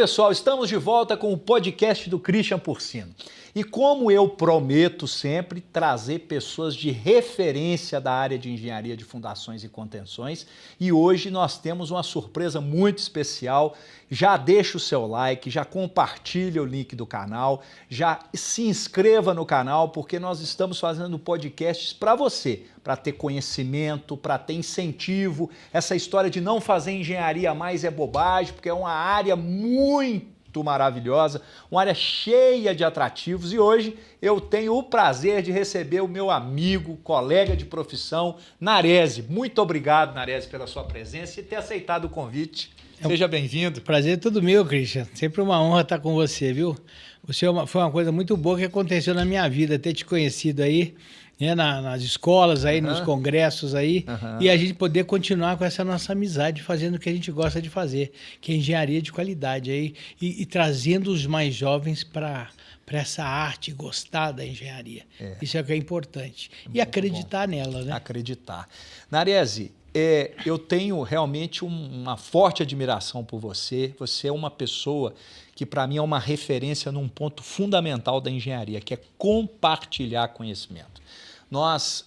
pessoal, estamos de volta com o podcast do Christian Porcino. E como eu prometo sempre trazer pessoas de referência da área de engenharia de fundações e contenções, e hoje nós temos uma surpresa muito especial. Já deixa o seu like, já compartilha o link do canal, já se inscreva no canal, porque nós estamos fazendo podcasts para você, para ter conhecimento, para ter incentivo. Essa história de não fazer engenharia mais é bobagem, porque é uma área muito maravilhosa, uma área cheia de atrativos, e hoje eu tenho o prazer de receber o meu amigo, colega de profissão, Narese. Muito obrigado, Narese, pela sua presença e ter aceitado o convite. Seja bem-vindo. Prazer é todo meu, Christian. Sempre uma honra estar com você, viu? Você foi uma coisa muito boa que aconteceu na minha vida, ter te conhecido aí, né, nas escolas, aí, nos congressos aí, e a gente poder continuar com essa nossa amizade, fazendo o que a gente gosta de fazer, que é engenharia de qualidade aí, e trazendo os mais jovens para essa arte, gostar da engenharia. Isso é o que é importante. E acreditar nela, né? Acreditar. Narese, eu tenho realmente uma forte admiração por você. Você é uma pessoa que, para mim, é uma referência num ponto fundamental da engenharia, que é compartilhar conhecimento. Nós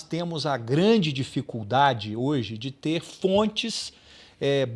temos a grande dificuldade hoje de ter fontes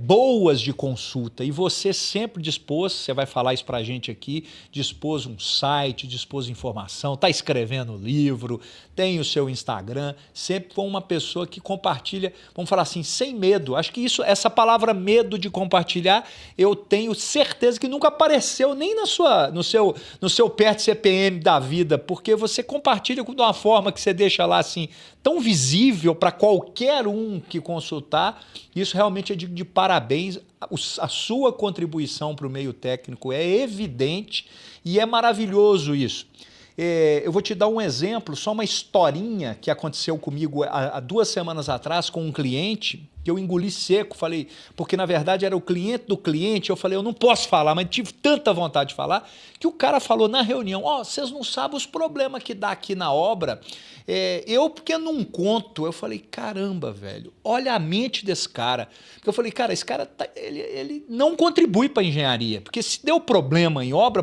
boas de consulta, e você sempre dispôs, você vai falar isso para a gente aqui, dispôs um site, dispôs informação, está escrevendo livro, tem o seu Instagram, sempre foi uma pessoa que compartilha, vamos falar assim, sem medo. Acho que essa palavra medo de compartilhar, eu tenho certeza que nunca apareceu nem no seu PERT CPM da vida, porque você compartilha de uma forma que você deixa lá assim, tão visível para qualquer um que consultar. Isso realmente é de parabéns. A sua contribuição para o meio técnico é evidente e é maravilhoso isso. Eu vou te dar um exemplo, só uma historinha que aconteceu comigo há 2 semanas atrás com um cliente, que eu engoli seco, falei, porque na verdade era o cliente do cliente, eu falei, eu não posso falar, mas tive tanta vontade de falar, que o cara falou na reunião, vocês não sabem os problemas que dá aqui na obra, porque não conto. Eu falei, caramba, velho, olha a mente desse cara. Porque eu falei, cara, esse cara, ele não contribui para a engenharia, porque se deu problema em obra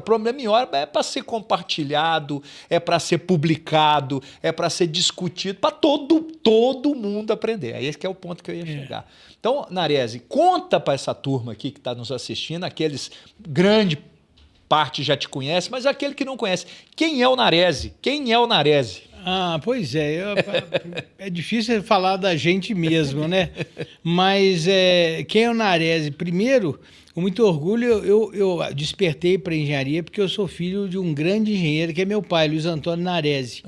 é para ser compartilhado, é para ser publicado, é para ser discutido, para todo mundo aprender. Aí esse que é o ponto que eu ia chegar. Então, Narese, conta para essa turma aqui que está nos assistindo, aqueles grande parte já te conhece, mas aquele que não conhece, quem é o Narese? Quem é o Narese? Pois é, é difícil falar da gente mesmo, né? Mas quem é o Narese? Primeiro, com muito orgulho, eu despertei para engenharia porque eu sou filho de um grande engenheiro, que é meu pai, Luiz Antônio Narese,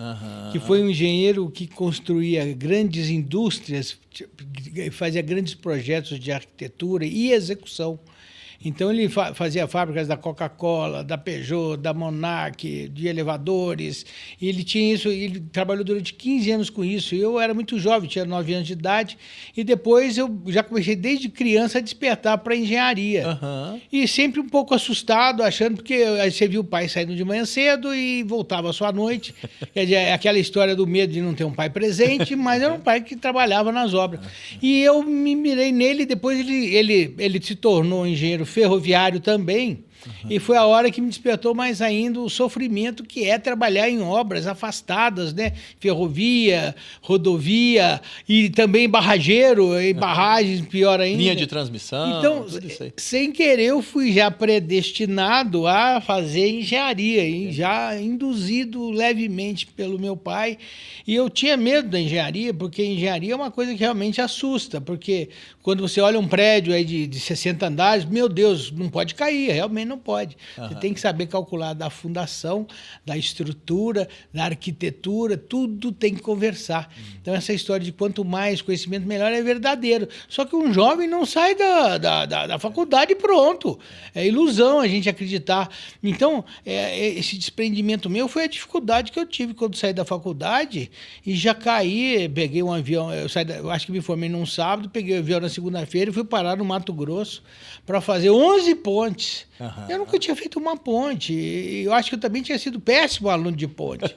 que foi um engenheiro que construía grandes indústrias, fazia grandes projetos de arquitetura e execução. Então ele fazia fábricas da Coca-Cola, da Peugeot, da Monarch, de elevadores. E ele tinha isso, ele trabalhou durante 15 anos com isso. Eu era muito jovem, tinha 9 anos de idade, e depois eu já comecei desde criança a despertar para a engenharia. E sempre um pouco assustado, achando, porque aí você viu o pai saindo de manhã cedo e voltava só à noite. Quer dizer, aquela história do medo de não ter um pai presente, mas era um pai que trabalhava nas obras. E eu me mirei nele, depois ele se tornou engenheiro ferroviário também, e foi a hora que me despertou mais ainda o sofrimento que é trabalhar em obras afastadas, né? Ferrovia, rodovia e também barrageiro, em barragens, pior ainda. Linha de transmissão, então, tudo isso aí. Sem querer, eu fui já predestinado a fazer engenharia, e já induzido levemente pelo meu pai. E eu tinha medo da engenharia, porque engenharia é uma coisa que realmente assusta, porque quando você olha um prédio aí de 60 andares, meu Deus, não pode cair, realmente não pode. Você tem que saber calcular da fundação, da estrutura, da arquitetura, tudo tem que conversar. Então essa história de quanto mais conhecimento, melhor, é verdadeiro. Só que um jovem não sai da faculdade pronto. É ilusão a gente acreditar. Então, esse desprendimento meu foi a dificuldade que eu tive quando saí da faculdade e já caí, peguei um avião, eu acho que me formei num sábado, peguei o avião na segunda-feira e fui parar no Mato Grosso para fazer 11 pontes. Eu nunca tinha feito uma ponte. Eu acho que eu também tinha sido péssimo aluno de ponte.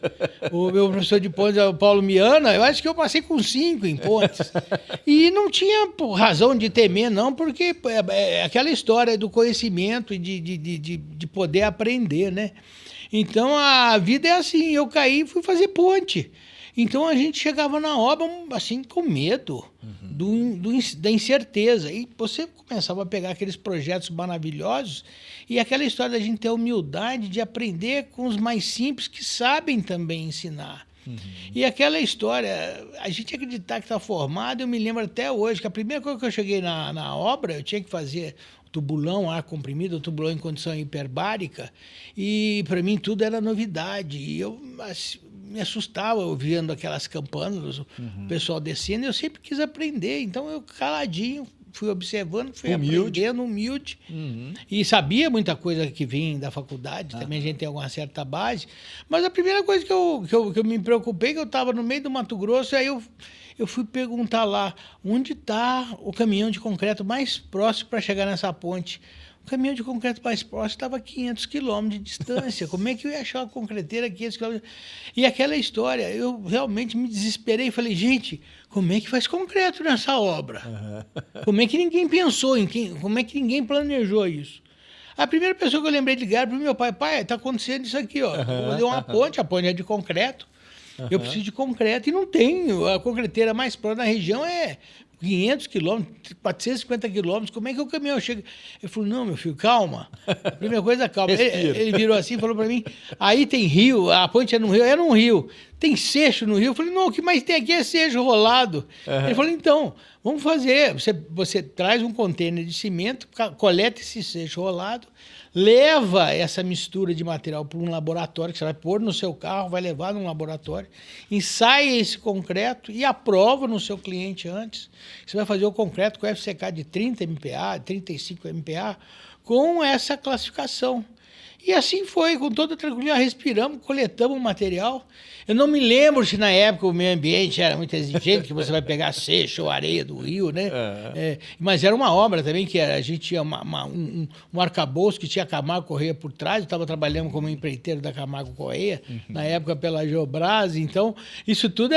O meu professor de ponte, o Paulo Miana, eu acho que eu passei com 5 em pontes. E não tinha razão de temer, não, porque é aquela história do conhecimento e de poder aprender, né? Então, a vida é assim. Eu caí e fui fazer ponte. Então, a gente chegava na obra, assim, com medo da incerteza. E você começava a pegar aqueles projetos maravilhosos e aquela história da gente ter a humildade de aprender com os mais simples que sabem também ensinar. E aquela história, a gente acreditar que está formado, eu me lembro até hoje que a primeira coisa que eu cheguei na obra, eu tinha que fazer tubulão, ar comprimido, tubulão em condição hiperbárica, e para mim tudo era novidade. E eu me assustava vendo aquelas campanas, o pessoal descendo, e eu sempre quis aprender. Então eu caladinho, fui observando, fui aprendendo, humilde. E sabia muita coisa que vinha da faculdade, também a gente tem alguma certa base. Mas a primeira coisa que eu me preocupei, que eu estava no meio do Mato Grosso, aí eu fui perguntar lá, onde está o caminhão de concreto mais próximo para chegar nessa ponte? O caminhão de concreto mais próximo estava a 500 quilômetros de distância. Como é que eu ia achar uma concreteira a 500 quilômetros? E aquela história, eu realmente me desesperei e falei, gente, como é que faz concreto nessa obra? Como é que ninguém pensou como é que ninguém planejou isso? A primeira pessoa que eu lembrei de ligar para o meu pai, está acontecendo isso aqui, ó. Vou fazer uma ponte, a ponte é de concreto. Eu preciso de concreto e não tenho. A concreteira mais próxima da região é 500 quilômetros, 450 quilômetros. Como é que o caminhão chega? Ele falou, não, meu filho, calma. A primeira coisa, calma. Ele virou assim e falou para mim, aí tem rio, a ponte é num rio. Tem seixo no rio? Eu falei, não, o que mais tem aqui é seixo rolado. Ele falou, então, vamos fazer. Você traz um container de cimento, coleta esse seixo rolado, leva essa mistura de material para um laboratório, que você vai pôr no seu carro, vai levar num laboratório, ensaia esse concreto e aprova no seu cliente antes. Você vai fazer o concreto com FCK de 30 MPa, 35 MPa, com essa classificação. E assim foi, com toda tranquilidade, respiramos, coletamos o material. Eu não me lembro se na época o meio ambiente era muito exigente, que você vai pegar seixo ou areia do rio, né? Mas era uma obra também, que a gente tinha um arcabouço que tinha Camargo Correia por trás. Eu estava trabalhando como empreiteiro da Camargo Correia, na época pela Geobras. Então, isso tudo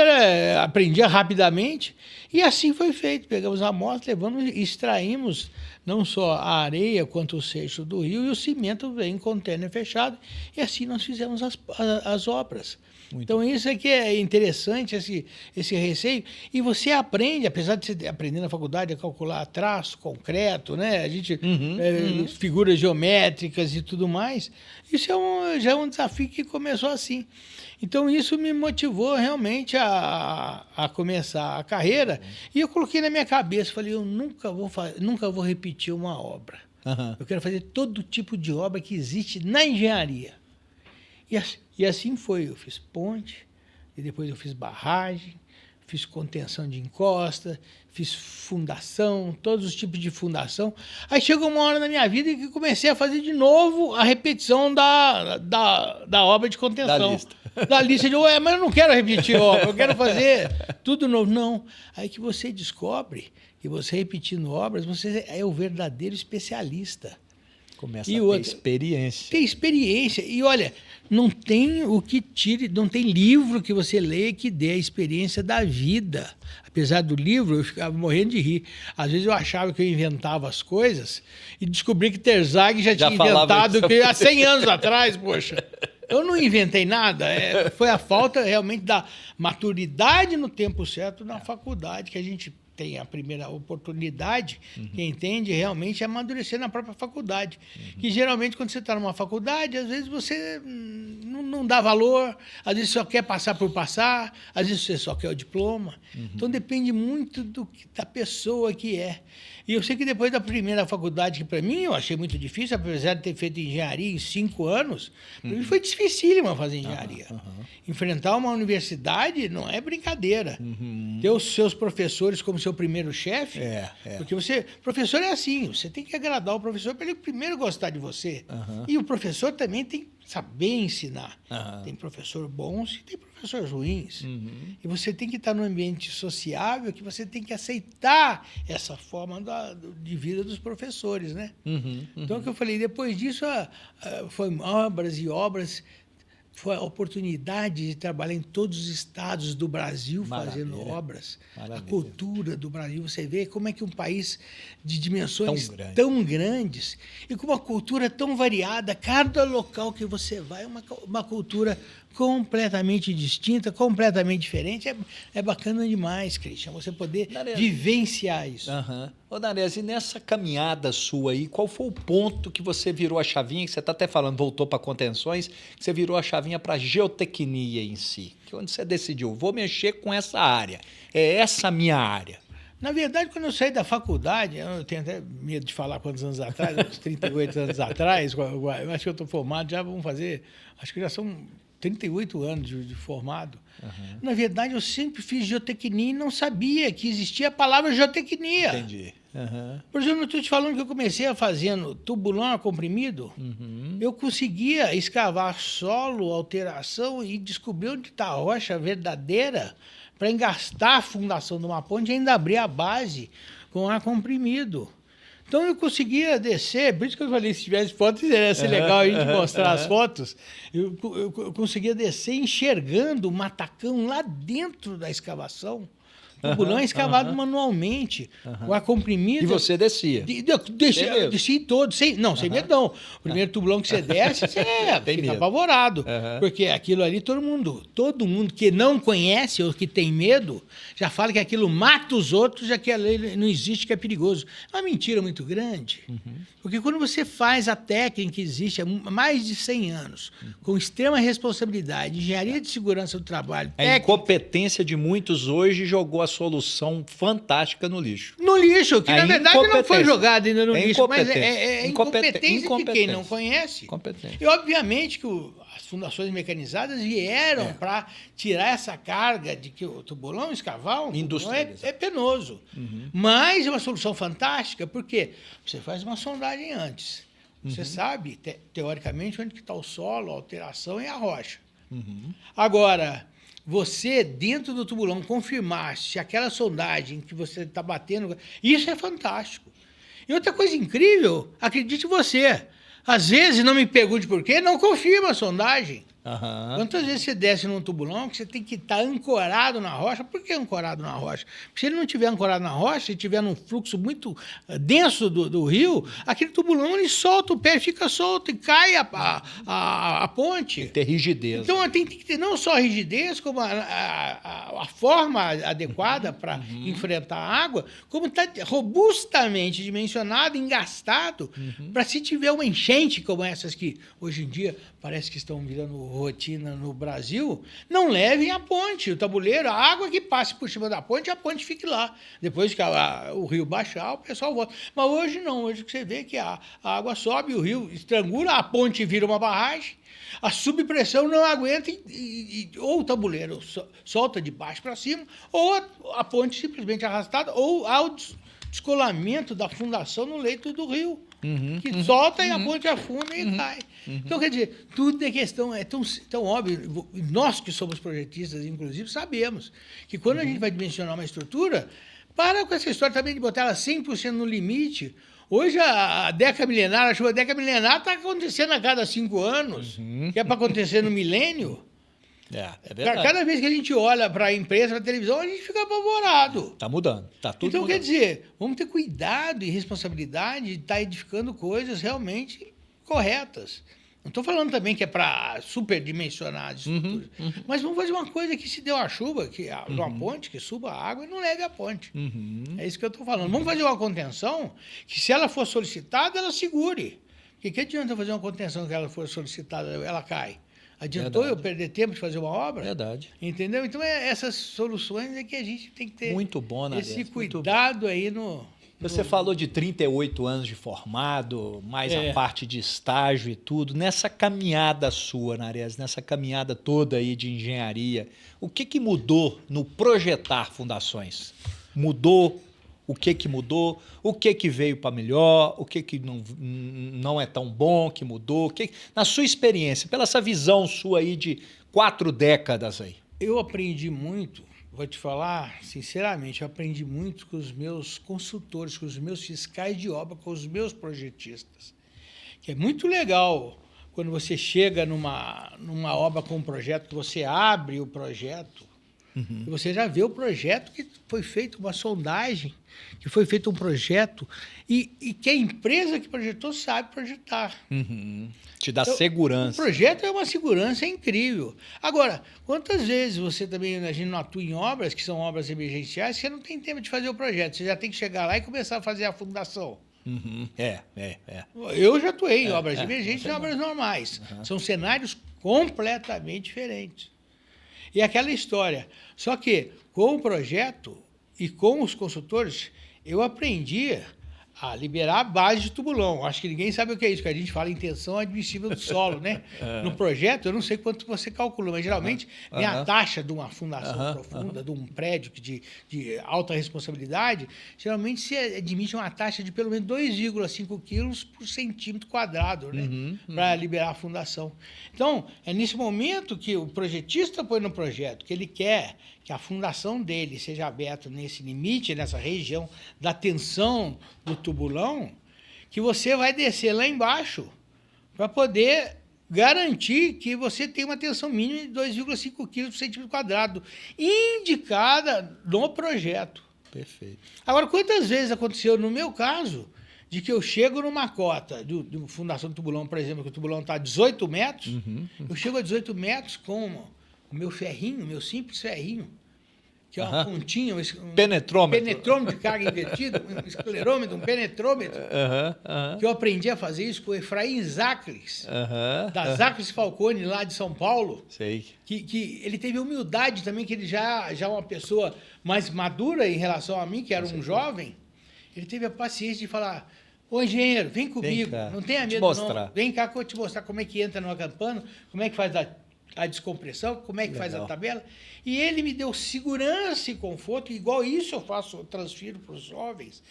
aprendia rapidamente. E assim foi feito. Pegamos a amostra, levamos e extraímos não só a areia quanto o seixo do rio, e o cimento vem em container fechado, e assim nós fizemos as obras. Então isso aqui é interessante, esse receio, e você aprende, apesar de você aprender na faculdade a calcular traço, concreto, né? A gente figuras geométricas e tudo mais, isso já é um desafio que começou assim. Então, isso me motivou realmente a começar a carreira. E eu coloquei na minha cabeça, falei, eu nunca vou repetir uma obra. Eu quero fazer todo tipo de obra que existe na engenharia. E assim foi. Eu fiz ponte, e depois eu fiz barragem, fiz contenção de encosta, fiz fundação, todos os tipos de fundação. Aí chegou uma hora na minha vida que comecei a fazer de novo a repetição da obra de contenção. Da lista de, mas eu não quero repetir obra, eu quero fazer tudo novo. Não. Aí que você descobre que você repetindo obras, você é o verdadeiro especialista. Começa a ter experiência. Tem experiência. E olha, não tem o que tire, não tem livro que você leia que dê a experiência da vida. Apesar do livro, eu ficava morrendo de rir. Às vezes eu achava que eu inventava as coisas e descobri que Terzaghi já tinha inventado há 100 anos atrás, poxa. Eu não inventei nada, foi a falta realmente da maturidade no tempo certo na faculdade que a gente tem a primeira oportunidade, quem entende realmente é amadurecer na própria faculdade. Que geralmente quando você está numa faculdade, às vezes você não dá valor, às vezes só quer passar por passar, às vezes você só quer o diploma. Então depende muito da pessoa que é. E eu sei que depois da primeira faculdade, que para mim eu achei muito difícil, apesar de ter feito engenharia em 5 anos, para mim foi dificílimo fazer engenharia. Enfrentar uma universidade não é brincadeira. Ter os seus professores como seu primeiro chefe, porque professor é assim, você tem que agradar o professor para ele primeiro gostar de você. E o professor também tem que saber ensinar. Aham. Tem professor bons e tem professores ruins. E você tem que estar num ambiente sociável, que você tem que aceitar essa forma de vida dos professores, né? Então, o que eu falei, depois disso, foi obras e obras, foi a oportunidade de trabalhar em todos os estados do Brasil fazendo obras. Maravilha. A cultura do Brasil, você vê como é que um país de dimensões Tão tão grandes e com uma cultura tão variada, cada local que você vai é uma cultura completamente distinta, completamente diferente. É bacana demais, Christian, você poder vivenciar isso. Ô, Nares, e nessa caminhada sua aí, qual foi o ponto que você virou a chavinha, que você está até falando, voltou para contenções, que você virou a chavinha para a geotecnia em si? Que onde você decidiu, vou mexer com essa área, é essa a minha área. Na verdade, quando eu saí da faculdade, eu tenho até medo de falar quantos anos atrás, uns 38 anos atrás, eu acho que eu estou formado, já vamos fazer, acho que já são 38 anos de formado. Na verdade, eu sempre fiz geotecnia e não sabia que existia a palavra geotecnia. Entendi. Por exemplo, eu estou te falando que eu comecei fazendo tubulão comprimido, eu conseguia escavar solo, alteração e descobrir onde está a rocha verdadeira para engastar a fundação de uma ponte e ainda abrir a base com ar comprimido. Então eu conseguia descer, por isso que eu falei, se tivesse fotos, ia ser legal a gente mostrar as fotos. Eu conseguia descer enxergando o matacão lá dentro da escavação. O tubulão é escavado manualmente, com ar comprimido. E você descia? Desci todo, sem medo não. O primeiro tubulão que você desce, você fica apavorado. Porque aquilo ali, todo mundo que não conhece ou que tem medo, já fala que aquilo mata os outros, já que ali não existe, que é perigoso. É uma mentira muito grande. Porque quando você faz a técnica que existe há mais de 100 anos, com extrema responsabilidade, engenharia de segurança do trabalho, a incompetência de muitos hoje jogou a solução fantástica no lixo. No lixo, que na verdade não foi jogado ainda no lixo, mas é incompetência de quem não conhece. E obviamente que as fundações mecanizadas vieram para tirar essa carga de que o tubulão escavar é penoso. Mas é uma solução fantástica, porque você faz uma sondagem antes. Você sabe, teoricamente, onde está o solo, a alteração e a rocha. Agora, você, dentro do tubulão, confirmar se aquela sondagem que você está batendo, isso é fantástico. E outra coisa incrível, acredite você, às vezes, não me pergunte por quê, não confirma a sondagem. Quantas vezes você desce num tubulão que você tem que estar ancorado na rocha? Por que ancorado na rocha? Porque se ele não estiver ancorado na rocha, se estiver num fluxo muito denso do rio, aquele tubulão ele solta o pé, fica solto e cai a ponte. Tem que ter rigidez. Então tem que ter não só rigidez, como a forma adequada para enfrentar a água, como está robustamente dimensionado, engastado, para se tiver uma enchente como essas que hoje em dia parece que estão virando rotina no Brasil, não levem a ponte, o tabuleiro, a água que passe por cima da ponte, a ponte fique lá. Depois que o rio baixar, o pessoal volta. Mas hoje não, hoje você vê que a água sobe, o rio estrangula, a ponte vira uma barragem, a subpressão não aguenta ou o tabuleiro solta de baixo para cima, ou a ponte simplesmente arrastada, ou há o descolamento da fundação no leito do rio. Que solta e a ponte afunda e cai. Então, quer dizer, tudo é questão, é tão óbvio. Nós que somos projetistas, inclusive, sabemos que quando a gente vai dimensionar uma estrutura, para com essa história também de botar ela 100% no limite. Hoje, a década milenar, a chuva década milenar está acontecendo a cada 5 anos, que é para acontecer no milênio. É verdade. Cada vez que a gente olha para a imprensa, para a televisão, a gente fica apavorado. Está mudando, está tudo então, mudando. Quer dizer, vamos ter cuidado e responsabilidade de estar edificando coisas realmente corretas. Não estou falando também que é para superdimensionar as estruturas, mas vamos fazer uma coisa que se deu a chuva, uma ponte, que suba a água e não leve a ponte. É isso que eu estou falando. Vamos fazer uma contenção que, se ela for solicitada, ela segure. Porque que adianta fazer uma contenção que ela for solicitada, ela cai? Adiantou eu perder tempo de fazer uma obra? Verdade. Entendeu? Então, essas soluções é que a gente tem que ter muito bom, esse cuidado aí no... Você falou de 38 anos de formado, mais a parte de estágio e tudo. Nessa caminhada sua, Nares, nessa caminhada toda aí de engenharia, o que mudou no projetar fundações? Mudou o que mudou, o que veio para melhor, o que não é tão bom, que mudou. Na sua experiência, pela essa visão sua aí de 4 décadas aí. Eu aprendi muito, vou te falar sinceramente, eu aprendi muito com os meus consultores, com os meus fiscais de obra, com os meus projetistas. Que é muito legal quando você chega numa obra com um projeto, que você abre o projeto, e você já vê o projeto que foi feito, uma sondagem, que foi feito um projeto, e que a empresa que projetou sabe projetar. Te dá segurança. O projeto é uma segurança incrível. Agora, quantas vezes você também, a gente não atua em obras, que são obras emergenciais, você não tem tempo de fazer o projeto, você já tem que chegar lá e começar a fazer a fundação. Eu já atuei em obras emergentes e obras normais. São cenários completamente diferentes. E aquela história. Só que com o projeto e com os consultores, eu aprendi a liberar a base de tubulão. Acho que ninguém sabe o que é isso, que a gente fala em tensão admissível do solo, né? No projeto, eu não sei quanto você calcula, mas geralmente vem a taxa de uma fundação profunda, de um prédio de alta responsabilidade, geralmente se admite uma taxa de pelo menos 2,5 quilos por centímetro quadrado, né? Para liberar a fundação. Então, é nesse momento que o projetista põe no projeto, que ele quer que a fundação dele seja aberta nesse limite, nessa região da tensão do tubulão, que você vai descer lá embaixo para poder garantir que você tem uma tensão mínima de 2,5 kg por centímetro quadrado, indicada no projeto. Perfeito. Agora, quantas vezes aconteceu, no meu caso, de que eu chego numa cota de fundação do tubulão, por exemplo, que o tubulão está a 18 metros, eu chego a 18 metros com o meu ferrinho, meu simples ferrinho, que é uma pontinha, um penetrômetro de carga invertida, um esclerômetro, um penetrômetro, que eu aprendi a fazer isso com o Efraim Zacles, da Zacles Falcone, lá de São Paulo. Sei. Que ele teve humildade também, que ele já é uma pessoa mais madura em relação a mim, que era um jovem, ele teve a paciência de falar: ô engenheiro, vem comigo, não tenha medo não, vem cá que eu vou te mostrar como é que entra numa campana, como é que faz a descompressão, como é que faz a tabela. E ele me deu segurança e conforto, igual isso eu transfiro para os jovens.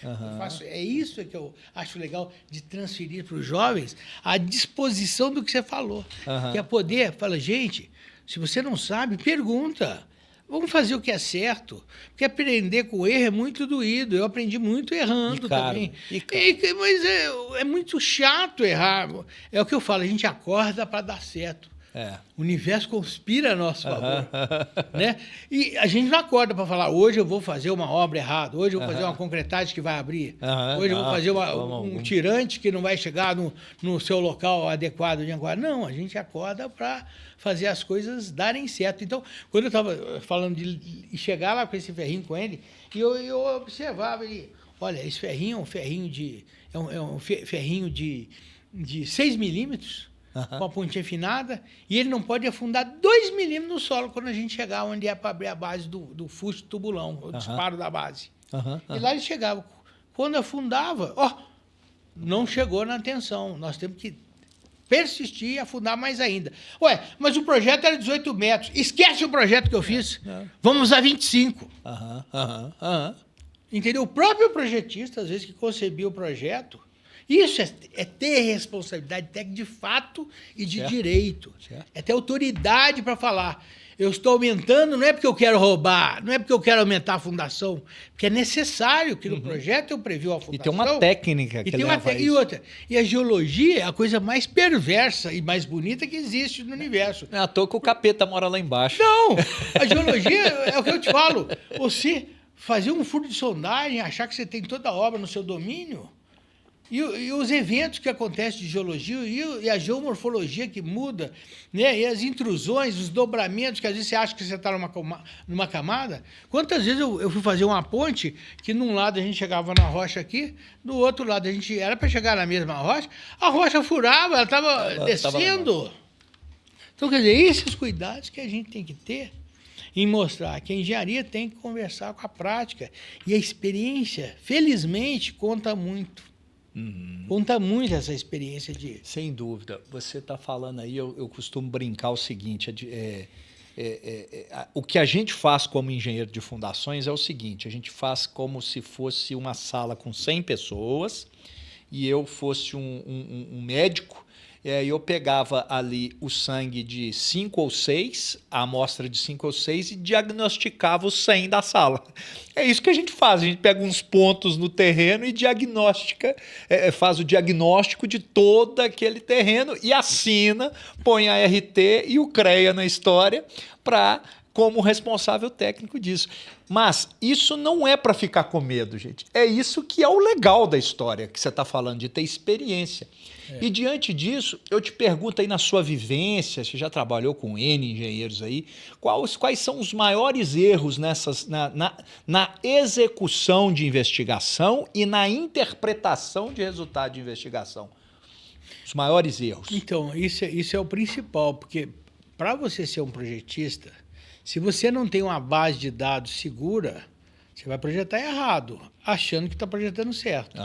É isso que eu acho legal de transferir para os jovens, a disposição do que você falou. Que é poder, fala, gente, se você não sabe, pergunta. Vamos fazer o que é certo. Porque aprender com erro é muito doído. Eu aprendi muito errando também. Mas é muito chato errar. É o que eu falo, a gente acorda para dar certo. O universo conspira a nosso favor. Né? E a gente não acorda para falar: hoje eu vou fazer uma obra errada, hoje eu vou fazer uma concretagem que vai abrir, hoje eu vou fazer um tirante que não vai chegar no seu local adequado. Não, a gente acorda para fazer as coisas darem certo. Então, quando eu estava falando de chegar lá com esse ferrinho com ele, e eu observava ele: olha, esse ferrinho é um ferrinho de 6 milímetros, com a pontinha afinada, e ele não pode afundar 2 milímetros no solo quando a gente chegar onde é para abrir a base do fusto do tubulão, o disparo da base. E lá ele chegava. Quando afundava, não chegou na tensão. Nós temos que persistir e afundar mais ainda. Ué, mas o projeto era 18 metros. Esquece o projeto que eu fiz. Vamos a 25. Entendeu? O próprio projetista, às vezes, que concebia o projeto, isso é ter responsabilidade técnica de fato e de direito. É ter autoridade para falar: eu estou aumentando, não é porque eu quero roubar, não é porque eu quero aumentar a fundação, porque é necessário que no projeto eu previu a fundação. E tem uma técnica que leva isso. E outra. E a geologia é a coisa mais perversa e mais bonita que existe no universo. Não é à toa que o capeta mora lá embaixo. Não! A geologia é o que eu te falo. Você fazer um furo de sondagem, achar que você tem toda a obra no seu domínio... E os eventos que acontecem de geologia e a geomorfologia que muda, né? E as intrusões, os dobramentos, que às vezes você acha que você está numa camada. Quantas vezes eu fui fazer uma ponte que num lado a gente chegava na rocha aqui, do outro lado a gente era para chegar na mesma rocha, a rocha furava, ela estava descendo. Então, quer dizer, esses cuidados que a gente tem que ter em mostrar que a engenharia tem que conversar com a prática. E a experiência, felizmente, conta muito. Conta muito essa experiência de... Sem dúvida. Você está falando aí, eu costumo brincar o seguinte, O que a gente faz como engenheiro de fundações é o seguinte, a gente faz como se fosse uma sala com 100 pessoas e eu fosse um médico, e eu pegava ali o sangue de 5 ou 6, a amostra de 5 ou 6 e diagnosticava os 100 da sala. É isso que a gente faz, a gente pega uns pontos no terreno e diagnostica, faz o diagnóstico de todo aquele terreno e assina, põe a RT e o CREA na história como responsável técnico disso. Mas isso não é para ficar com medo, gente. É isso que é o legal da história que você está falando, de ter experiência. E diante disso, eu te pergunto aí na sua vivência, você já trabalhou com N engenheiros aí, quais são os maiores erros na execução de investigação e na interpretação de resultado de investigação? Os maiores erros. Então, isso é o principal, porque para você ser um projetista, se você não tem uma base de dados segura, você vai projetar errado, achando que está projetando certo.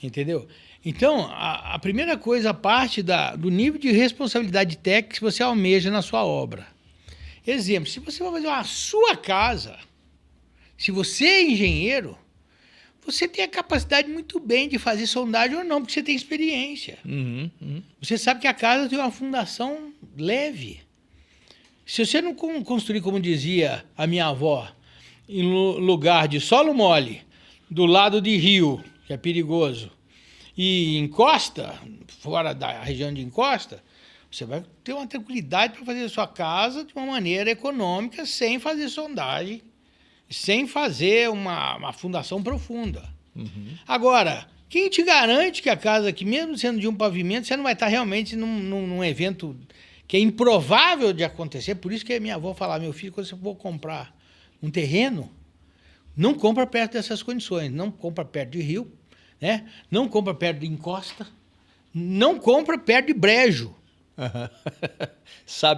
Entendeu? Então, a primeira coisa, a parte do nível de responsabilidade técnica que você almeja na sua obra. Exemplo, se você vai fazer a sua casa, se você é engenheiro, você tem a capacidade muito bem de fazer sondagem ou não, porque você tem experiência. Você sabe que a casa tem uma fundação leve. Se você não construir, como dizia a minha avó, em lugar de solo mole, do lado de rio, que é perigoso, e encosta, fora da região de encosta, você vai ter uma tranquilidade para fazer a sua casa de uma maneira econômica, sem fazer sondagem, sem fazer uma fundação profunda. Agora, quem te garante que a casa, que mesmo sendo de um pavimento, você não vai estar realmente num evento que é improvável de acontecer? Por isso que a minha avó falava, meu filho, quando você for comprar um terreno, não compra perto dessas condições, não compra perto de rio, né? Não compra perto de encosta, não compra perto de brejo.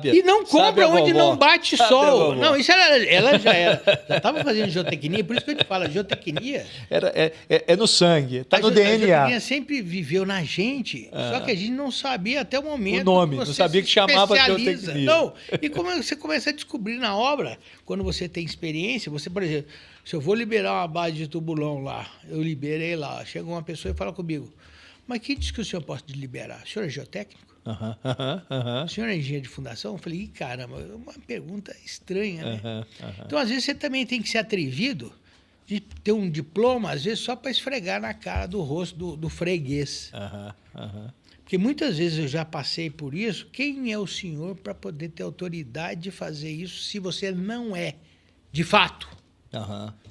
E não compra onde não bate sol. Não, isso ela já estava fazendo geotecnia, por isso que eu te falo, a geotecnia... É no sangue, está no DNA. A geotecnia sempre viveu na gente, só que a gente não sabia até o momento... O nome, não sabia que chamava geotecnia. Não, e como você começa a descobrir na obra, quando você tem experiência, você, por exemplo, se eu vou liberar uma base de tubulão lá, eu liberei lá, chega uma pessoa e fala comigo, mas quem disse que o senhor pode liberar? O senhor é geotécnico? O senhor é engenheiro de fundação? Eu falei, caramba, é uma pergunta estranha, né? Então, às vezes, você também tem que ser atrevido de ter um diploma, às vezes, só para esfregar na cara do rosto do freguês. Porque muitas vezes eu já passei por isso. Quem é o senhor para poder ter autoridade de fazer isso se você não é, de fato,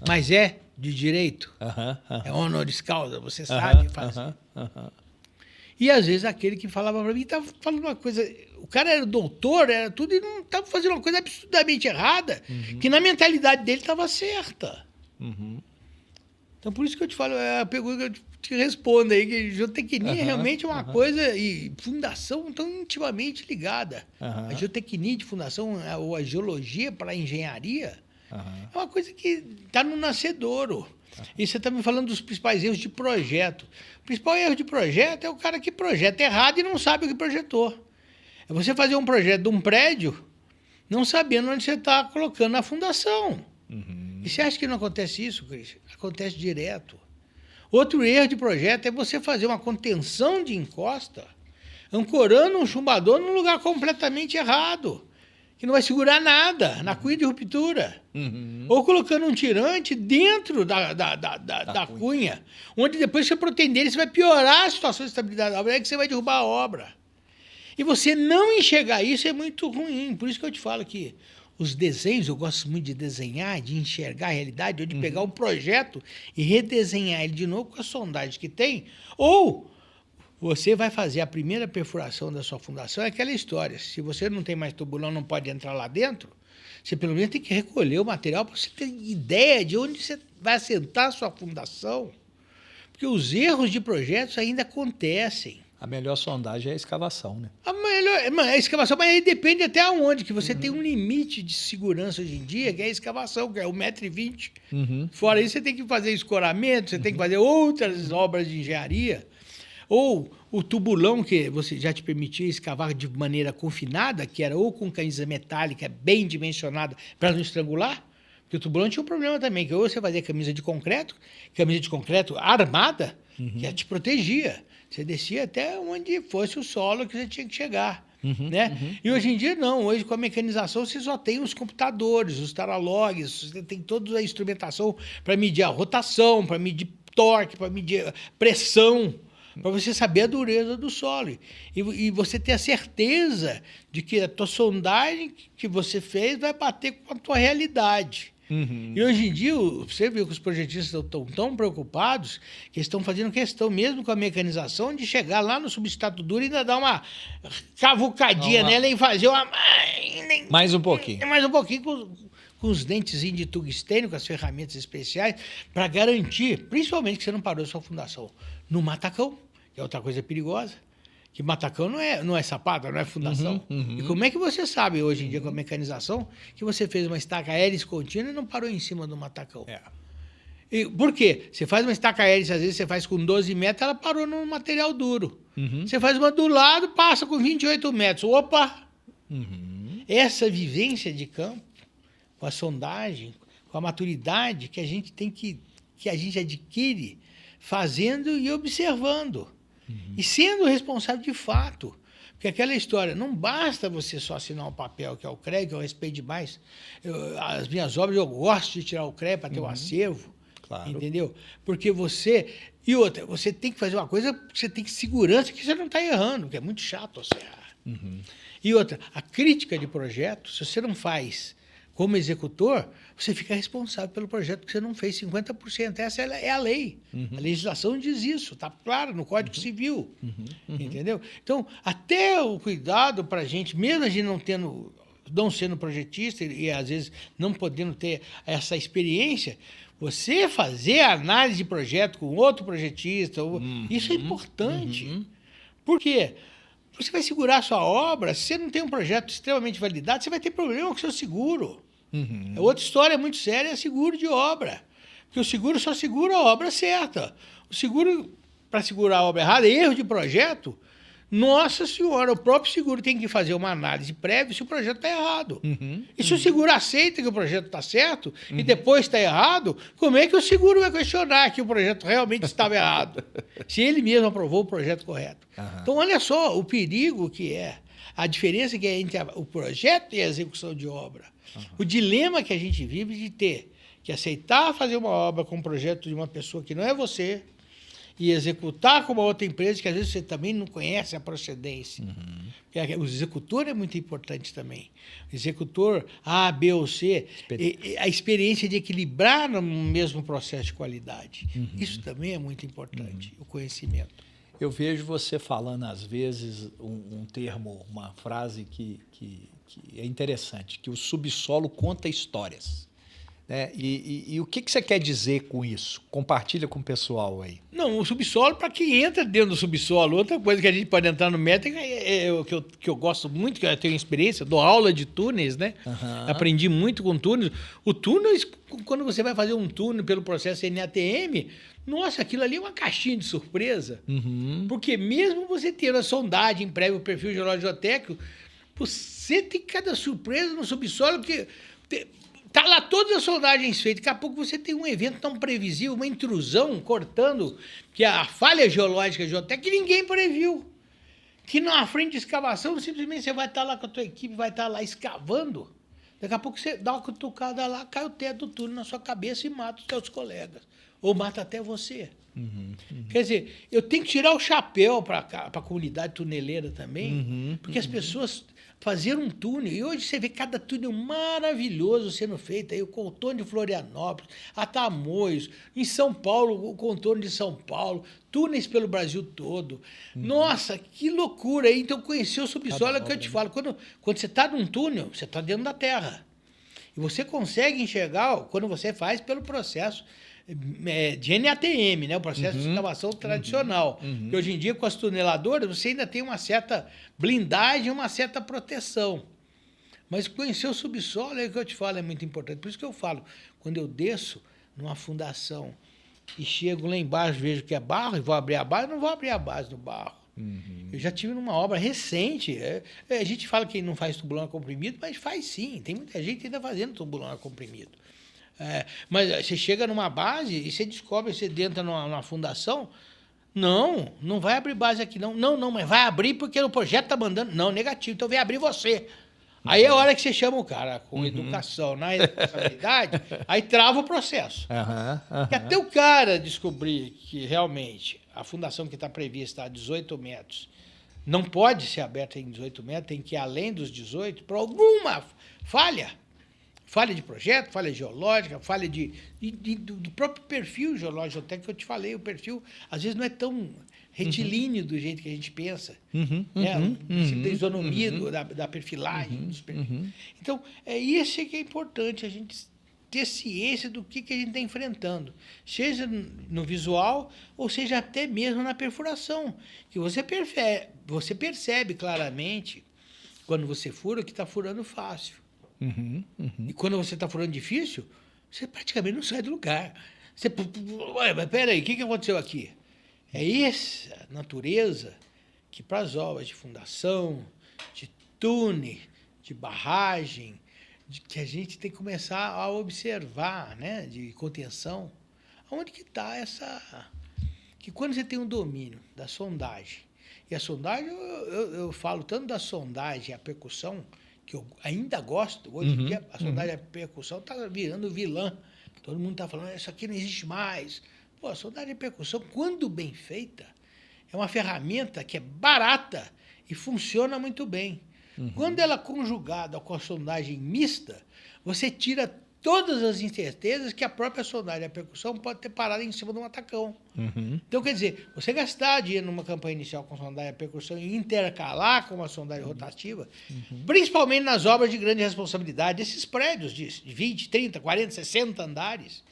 mas é de direito? É honoris causa, você sabe fazer. E, às vezes, aquele que falava para mim estava falando uma coisa... O cara era doutor, era tudo, e não estava fazendo uma coisa absurdamente errada, que na mentalidade dele estava certa. Então, por isso que eu te falo, é a pergunta que eu te respondo aí, que geotecnia realmente é uma coisa, e fundação tão intimamente ligada. A geotecnia de fundação, ou a geologia para a engenharia, é uma coisa que está no nascedouro. E você está me falando dos principais erros de projeto. O principal erro de projeto é o cara que projeta errado e não sabe o que projetou. É você fazer um projeto de um prédio não sabendo onde você está colocando a fundação. E você acha que não acontece isso, Cris? Acontece direto. Outro erro de projeto é você fazer uma contenção de encosta ancorando um chumbador num lugar completamente errado, que não vai segurar nada, na cunha de ruptura. Ou colocando um tirante dentro da cunha, onde depois que você protender ele, você vai piorar a situação de estabilidade da obra, é que você vai derrubar a obra. E você não enxergar isso é muito ruim. Por isso que eu te falo que os desenhos, eu gosto muito de desenhar, de enxergar a realidade, ou de pegar um projeto e redesenhar ele de novo com as sondagens que tem, ou... Você vai fazer a primeira perfuração da sua fundação, é aquela história. Se você não tem mais tubulão, não pode entrar lá dentro, você pelo menos tem que recolher o material para você ter ideia de onde você vai assentar a sua fundação. Porque os erros de projetos ainda acontecem. A melhor sondagem é a escavação, né? A escavação, mas aí depende até aonde, que você tem um limite de segurança hoje em dia, que é a escavação, que é 1,20 m. Fora isso, você tem que fazer escoramento, você tem que fazer outras obras de engenharia. Ou o tubulão que você já te permitia escavar de maneira confinada, que era ou com camisa metálica bem dimensionada para não estrangular, porque o tubulão tinha um problema também, que ou você fazia camisa de concreto armada, que já te protegia. Você descia até onde fosse o solo que você tinha que chegar. Né? E hoje em dia não, hoje com a mecanização você só tem os computadores, os taralogs, você tem toda a instrumentação para medir a rotação, para medir torque, para medir pressão, para você saber a dureza do solo. E você ter a certeza de que a tua sondagem que você fez vai bater com a tua realidade. E hoje em dia, você viu que os projetistas estão tão preocupados que estão fazendo questão, mesmo com a mecanização, de chegar lá no substrato duro e ainda dar uma cavucadinha nela e fazer uma... Mais um pouquinho. Mais um pouquinho com os dentezinhos de tungstênio, com as ferramentas especiais, para garantir, principalmente que você não parou sua fundação no matacão, que é outra coisa perigosa. Que matacão não é sapato, não é fundação. E como é que você sabe, hoje em dia, com a mecanização, que você fez uma estaca hélice contínua e não parou em cima do matacão? E por quê? Você faz uma estaca hélice, às vezes você faz com 12 metros, ela parou num material duro. Você faz uma do lado, passa com 28 metros. Opa! Essa vivência de campo, com a sondagem, com a maturidade que a gente que a gente adquire fazendo e observando. E sendo responsável de fato. Porque aquela história, não basta você só assinar um papel, que é o CREA, que eu respeito demais. As minhas obras, eu gosto de tirar o CREA para ter o acervo. Claro. Entendeu? Porque você... E outra, você tem que fazer uma coisa, você tem que segurança que você não está errando, porque é muito chato você errar. E outra, a crítica de projeto, se você não faz como executor, você fica responsável pelo projeto que você não fez 50%. Essa é a lei. A legislação diz isso, está claro no Código Civil. Entendeu? Então, até o cuidado para a gente, mesmo a gente não sendo projetista e às vezes não podendo ter essa experiência, você fazer a análise de projeto com outro projetista, isso é importante. Por quê? Você vai segurar a sua obra, se você não tem um projeto extremamente validado, você vai ter problema com o seu seguro. Outra história muito séria é seguro de obra. Porque o seguro só segura a obra certa. O seguro, para segurar a obra errada, erro de projeto, nossa senhora, o próprio seguro tem que fazer uma análise prévia se o projeto está errado. E se o seguro aceita que o projeto está certo e depois está errado, como é que o seguro vai questionar que o projeto realmente estava errado? Se ele mesmo aprovou o projeto correto. Então, olha só o perigo que é, a diferença que é entre o projeto e a execução de obra. O dilema que a gente vive de ter que aceitar fazer uma obra com um projeto de uma pessoa que não é você, e executar com uma outra empresa que às vezes você também não conhece a procedência. O executor é muito importante também. O executor A, B ou C, a experiência de equilibrar no mesmo processo de qualidade. Isso também é muito importante, o conhecimento. Eu vejo você falando, às vezes, um termo, uma frase que é interessante, que o subsolo conta histórias. Né? E o que você quer dizer com isso? Compartilha com o pessoal aí. Não, o subsolo, para quem entra dentro do subsolo, outra coisa que a gente pode entrar no método que eu gosto muito, que eu tenho experiência, dou aula de túneis, né? Aprendi muito com túneis. O túnel, quando você vai fazer um túnel pelo processo NATM, nossa, aquilo ali é uma caixinha de surpresa. Porque mesmo você tendo a sondagem prévia, o perfil geológico geotécnico, você tem cada surpresa no subsolo, porque está lá todas as sondagens feitas. Daqui a pouco você tem um evento tão previsível, uma intrusão cortando, que a falha geológica geotécnica que ninguém previu. Que na frente de escavação, simplesmente você vai estar lá com a tua equipe, vai estar lá escavando. Daqui a pouco você dá uma cutucada lá, cai o teto do túnel na sua cabeça e mata os seus colegas. Ou mata até você. Quer dizer, eu tenho que tirar o chapéu para a comunidade tuneleira também, porque as pessoas fazer um túnel, e hoje você vê cada túnel maravilhoso sendo feito, aí o contorno de Florianópolis, a Tamoios, em São Paulo, o contorno de São Paulo, túneis pelo Brasil todo. Nossa, que loucura! Então, conhecer o subsolo é o que eu te falo. Quando você está num túnel, você está dentro da terra. E você consegue enxergar quando você faz pelo processo de NATM, né? O processo de escavação tradicional. Que hoje em dia, com as tuneladoras, você ainda tem uma certa blindagem, uma certa proteção. Mas conhecer o subsolo, é o que eu te falo, é muito importante. Por isso que eu falo, quando eu desço numa fundação e chego lá embaixo, vejo que é barro, e vou abrir a base, não vou abrir a base do barro. Eu já tive numa obra recente. A gente fala que não faz tubulão a comprimido, mas faz sim. Tem muita gente ainda fazendo tubulão a comprimido. Mas você chega numa base e você descobre, você entra numa fundação. Não vai abrir base aqui, não. Não, mas vai abrir porque o projeto está mandando. Não, negativo, então vem abrir você. Aí é a hora que você chama o cara com educação, na responsabilidade, aí trava o processo. E até o cara descobrir que realmente a fundação que está prevista a 18 metros não pode ser aberta em 18 metros, tem que ir além dos 18, por alguma falha. Falha de projeto, falha geológica, falha do próprio perfil geológico, até que eu te falei, o perfil às vezes não é tão retilíneo do jeito que a gente pensa. Da isonomia, da perfilagem dos perfis. Então, é isso que é importante, a gente ter ciência do que a gente está enfrentando, seja no visual ou seja até mesmo na perfuração, que você percebe claramente quando você fura que está furando fácil. E quando você está furando difícil, você praticamente não sai do lugar. Você, mas peraí, o que aconteceu aqui? É essa natureza que para as obras de fundação, de túnel, de barragem, que a gente tem que começar a observar, né, de contenção, onde que está essa... Que quando você tem um domínio da sondagem, e a sondagem, eu falo tanto da sondagem, a percussão, que eu ainda gosto, hoje em dia a sondagem a percussão está virando vilã. Todo mundo está falando, isso aqui não existe mais. Pô, a sondagem a percussão, quando bem feita, é uma ferramenta que é barata e funciona muito bem. Quando ela é conjugada com a sondagem mista, você tira todas as incertezas que a própria sondagem a percussão pode ter parado em cima de um atacão. Então, quer dizer, você gastar dinheiro numa campanha inicial com sondagem a percussão e intercalar com uma sondagem rotativa, principalmente nas obras de grande responsabilidade, esses prédios de 20, 30, 40, 60 andares,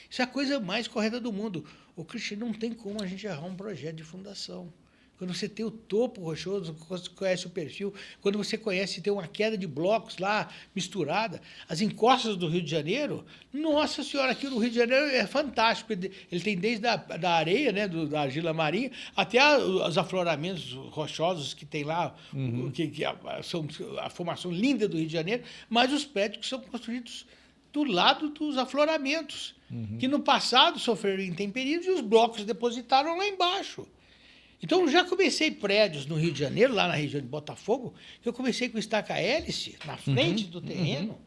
isso é a coisa mais correta do mundo. O Cristiano, não tem como a gente errar um projeto de fundação. Quando você tem o topo rochoso, quando você conhece o perfil, quando você conhece tem uma queda de blocos lá misturada, as encostas do Rio de Janeiro, nossa senhora, aqui no Rio de Janeiro é fantástico. Ele tem desde da areia, né, da argila marinha, até os afloramentos rochosos que tem lá, são a formação linda do Rio de Janeiro, mas os prédios que são construídos do lado dos afloramentos, que no passado sofreram intempéries e os blocos depositaram lá embaixo. Então, já comecei prédios no Rio de Janeiro, lá na região de Botafogo, que eu comecei com estaca hélice na frente do terreno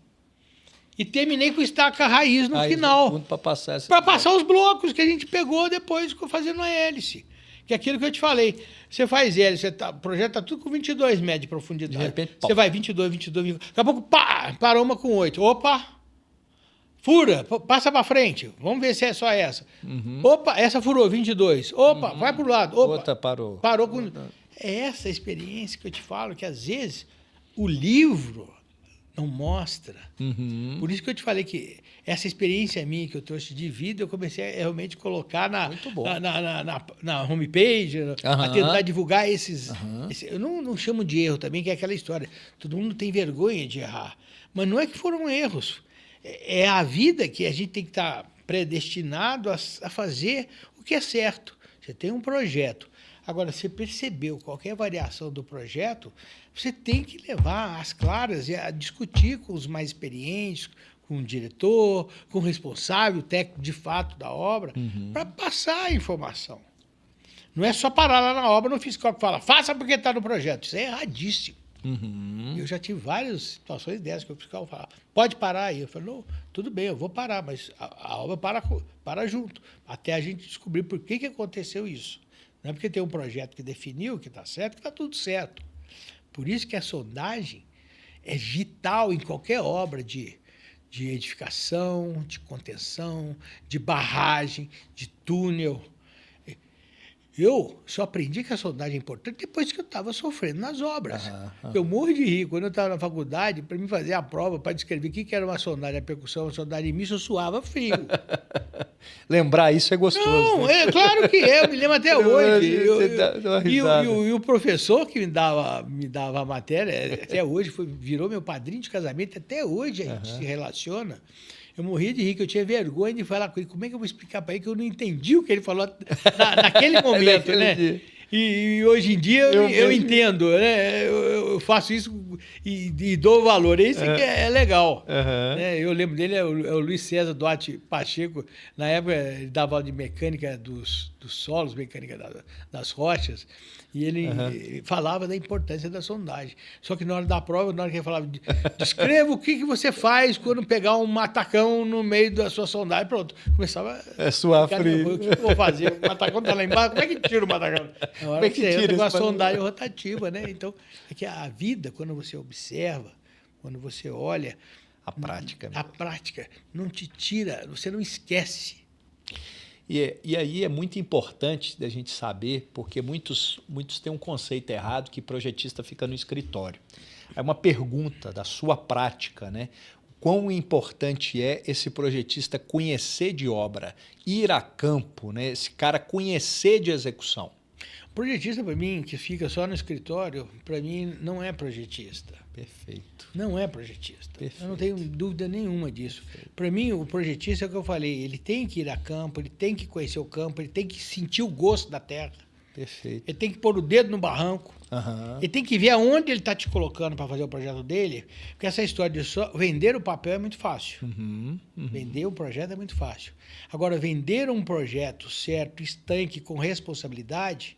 e terminei com estaca raiz no final. Para passar os blocos que a gente pegou depois fazendo a hélice. Que é aquilo que eu te falei. Você faz hélice, o projeto está tudo com 22 metros de profundidade. De repente, você vai 22, daqui a pouco, pá, parou uma com 8. Opa! Fura, passa para frente. Vamos ver se é só essa. Opa, essa furou, 22. Opa, vai para o lado. Opa, outra parou. Parou com... É essa experiência que eu te falo, que às vezes o livro não mostra. Por isso que eu te falei que essa experiência minha que eu trouxe de vida, eu comecei a realmente colocar na homepage, a tentar divulgar esses... eu não chamo de erro também, que é aquela história. Todo mundo tem vergonha de errar. Mas não é que foram erros. É a vida que a gente tem que estar predestinado a fazer o que é certo. Você tem um projeto. Agora, você percebeu qualquer variação do projeto, você tem que levar às claras e a discutir com os mais experientes, com o diretor, com o responsável técnico de fato da obra, para passar a informação. Não é só parar lá na obra no fiscal que fala, faça porque está no projeto. Isso é erradíssimo. Eu já tive várias situações dessas que o fiscal fala, pode parar aí. Eu falo, não, tudo bem, eu vou parar, mas a obra para junto, até a gente descobrir por que aconteceu isso. Não é porque tem um projeto que definiu que está certo, que está tudo certo. Por isso que a sondagem é vital em qualquer obra de edificação, de contenção, de barragem, de túnel. Eu só aprendi que a sondagem é importante depois que eu estava sofrendo nas obras. Eu morro de rir. Quando eu estava na faculdade, para mim fazer a prova, para descrever o que era uma sondagem, a percussão, uma sondagem mista, eu suava frio. Lembrar isso é gostoso. Não, né? É claro que é, eu me lembro até hoje. E o professor que me dava a matéria, até hoje, virou meu padrinho de casamento, até hoje a gente se relaciona. Eu morria de rir, que eu tinha vergonha de falar com ele. Como é que eu vou explicar para ele que eu não entendi o que ele falou naquele momento, né? E hoje em dia eu entendo, né? Eu faço isso e dou valor. Isso que é legal. Né? Eu lembro dele, é o Luiz César Duarte Pacheco. Na época, ele dava aula de mecânica dos solos, mecânica das rochas. E ele falava da importância da sondagem. Só que na hora da prova, na hora que ele falava, descreva o que você faz quando pegar um matacão no meio da sua sondagem. Pronto, começava a suar frio. O que eu vou fazer? O matacão está lá embaixo, como é que tira o matacão? Na hora que você entra com a sondagem rotativa, né? Então, é que a vida, quando você observa, quando você olha... A prática. A prática não te tira, você não esquece. E aí é muito importante da gente saber, porque muitos têm um conceito errado que projetista fica no escritório. É uma pergunta da sua prática, né? Quão importante é esse projetista conhecer de obra, ir a campo, né? Esse cara conhecer de execução. Projetista, para mim, que fica só no escritório, para mim não é projetista. Perfeito. Não é projetista. Perfeito. Eu não tenho dúvida nenhuma disso. Para mim, o projetista é o que eu falei, ele tem que ir a campo, ele tem que conhecer o campo, ele tem que sentir o gosto da terra. Perfeito. Ele tem que pôr o dedo no barranco. Ele tem que ver aonde ele está te colocando para fazer o projeto dele. Porque essa história de só vender o papel é muito fácil. Vender um projeto é muito fácil. Agora, vender um projeto certo, estanque, com responsabilidade,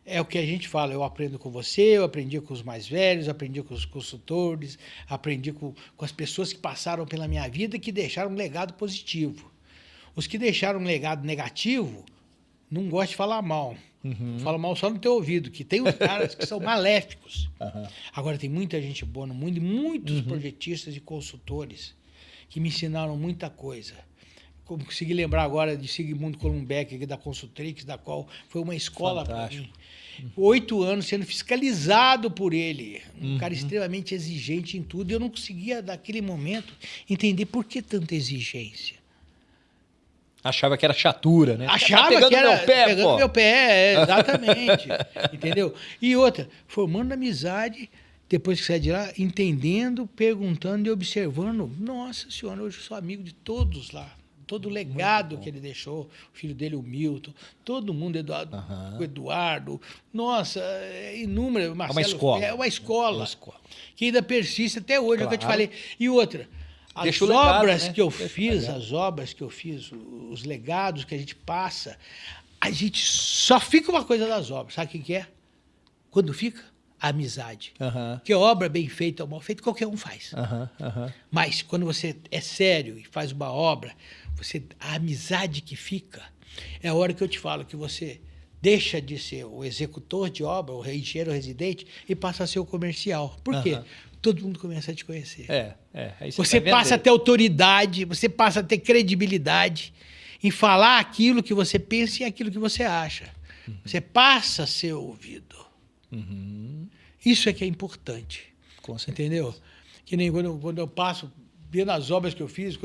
é o que a gente fala. Eu aprendo com você, eu aprendi com os mais velhos, aprendi com os consultores, aprendi com as pessoas que passaram pela minha vida e que deixaram um legado positivo. Os que deixaram um legado negativo, não gosto de falar mal. Fala mal só no teu ouvido, que tem os caras que são maléficos. Agora, tem muita gente boa no mundo e muitos projetistas e consultores que me ensinaram muita coisa. Como consegui lembrar agora de Sigmund Columbeck, da Consultrix, da qual foi uma escola para mim. 8 anos sendo fiscalizado por ele. Um cara extremamente exigente em tudo. E eu não conseguia, naquele momento, entender por que tanta exigência. Achava que era chatura, né? Achava pegando que era meu pé, pegando pô. meu pé, exatamente. Entendeu? E outra, formando amizade, depois que sai de lá, entendendo, perguntando e observando. Nossa Senhora, hoje eu sou amigo de todos lá. Todo o legado que ele deixou, o filho dele, o Milton, todo mundo, o Eduardo, nossa, inúmeras, Marcelo, É uma escola. Que ainda persiste até hoje, é o que eu te falei. E outra, as legado, obras, né? que eu fiz, as obras que eu fiz, os legados que a gente passa, a gente só fica uma coisa das obras. Sabe o que é? Quando fica? A amizade. Porque obra bem feita ou mal feita, qualquer um faz. Mas quando você é sério e faz uma obra, a amizade que fica é a hora que eu te falo que você deixa de ser o executor de obra, o engenheiro residente, e passa a ser o comercial. Por quê? Todo mundo começa a te conhecer. Aí você passa a ter autoridade, você passa a ter credibilidade em falar aquilo que você pensa e aquilo que você acha. Você passa a ser ouvido. Isso é que é importante. Com certeza. Entendeu? Que nem quando eu passo vendo as obras que eu fiz,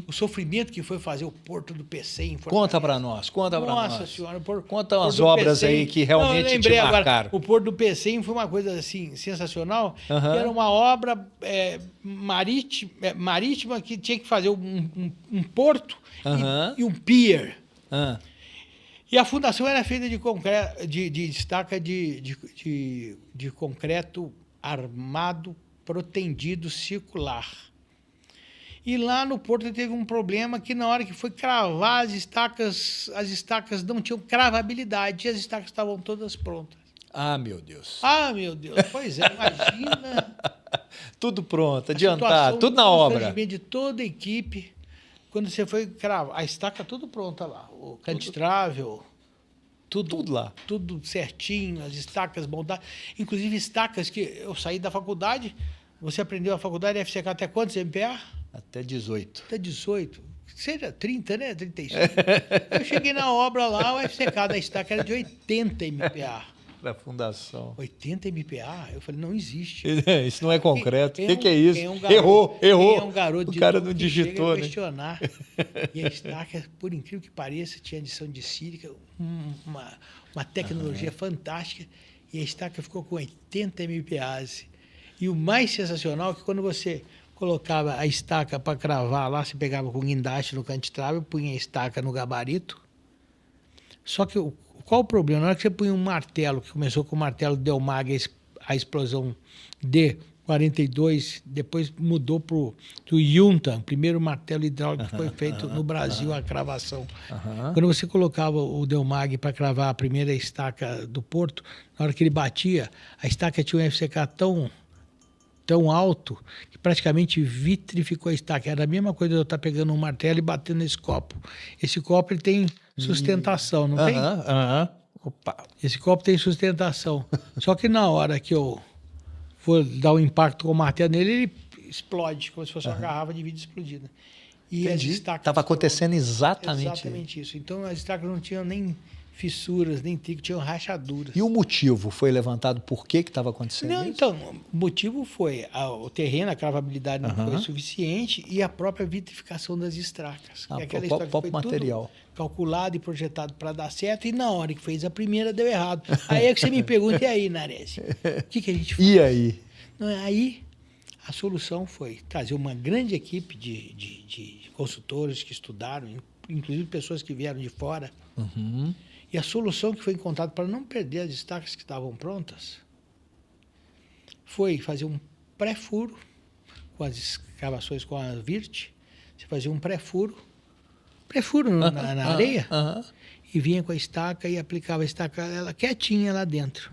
o sofrimento que foi fazer o Porto do PC. Conta para nós, Nossa Senhora. Conta as obras aí que realmente te marcaram. Agora, o Porto do PC foi uma coisa assim sensacional. Que era uma obra marítima que tinha que fazer um porto e um pier. E a fundação era feita de concreto, de estaca de concreto armado, protendido, circular. E lá no porto teve um problema que na hora que foi cravar as estacas não tinham cravabilidade e as estacas estavam todas prontas. Ah, meu Deus. Pois é, imagina. Tudo pronto, adiantado, tudo na obra. De toda a equipe. Quando você foi cravar, a estaca tudo pronta lá. O cantitravel, tudo lá. Tudo certinho, as estacas moldadas. Inclusive estacas que eu saí da faculdade, você aprendeu a faculdade FCK até quantos MPa? Até 18. Até 18. Seja 30, né? 35. Eu cheguei na obra lá, o FCK da estaca era de 80 MPa. Da fundação. 80 MPa? Eu falei, não existe. Isso não é concreto. O que é isso? Errou. É um garoto o cara não digitou, né? Questionar. E a estaca, por incrível que pareça, tinha adição de sílica, uma tecnologia fantástica, e a estaca ficou com 80 MPa. E o mais sensacional é que quando você colocava a estaca para cravar lá, você pegava com guindaste no cantitravel, punha a estaca no gabarito, Só que qual o problema? Na hora que você põe um martelo, que começou com o martelo Delmag, a explosão D42, depois mudou para o Yunta, o primeiro martelo hidráulico que foi feito no Brasil, a cravação. Quando você colocava o Delmag para cravar a primeira estaca do porto, na hora que ele batia, a estaca tinha um FCK tão alto que praticamente vitrificou a estaca. Era a mesma coisa de eu estar pegando um martelo e batendo nesse copo. Esse copo ele tem sustentação, não tem? Opa. Esse copo tem sustentação. Só que na hora que eu for dar um impacto com o martelo nele, ele explode, como se fosse uma garrafa de vidro explodida. E as estacas... Estava acontecendo exatamente isso. Então as estacas não tinham nem fissuras, nem trigo, tinham rachaduras. E o motivo foi levantado por que estava acontecendo Não, isso? então, o motivo foi o terreno, a cravabilidade não foi suficiente e a própria vitrificação das estacas. Ah, que é aquela o história que foi material. Tudo calculado e projetado para dar certo e na hora que fez a primeira deu errado. Aí é que você me pergunta, e aí, Nares? O que a gente faz? E aí? Não, aí a solução foi trazer uma grande equipe de consultores que estudaram, inclusive pessoas que vieram de fora. E a solução que foi encontrada para não perder as estacas que estavam prontas foi fazer um pré-furo com as escavações com a Virt. Você fazia um pré-furo na areia e vinha com a estaca e aplicava a estaca ela quietinha lá dentro.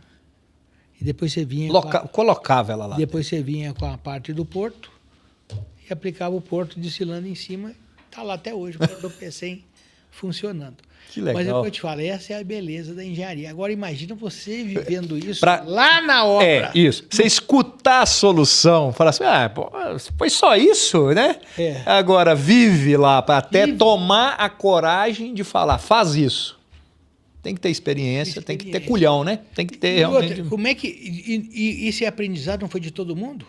E depois você vinha colocava ela lá. Depois você vinha com a parte do porto e aplicava o porto de cilindro em cima. Está lá até hoje, o do P100 funcionando. Que legal. Mas é o que eu te falo, essa é a beleza da engenharia. Agora imagina você vivendo isso lá na obra. É, isso. Você escutar a solução, falar assim, pô, foi só isso, né? Agora vive lá para até tomar a coragem de falar, faz isso. Tem que ter experiência, tem que ter culhão, né? Tem que ter realmente... Outra, como é que... E esse aprendizado não foi de todo mundo?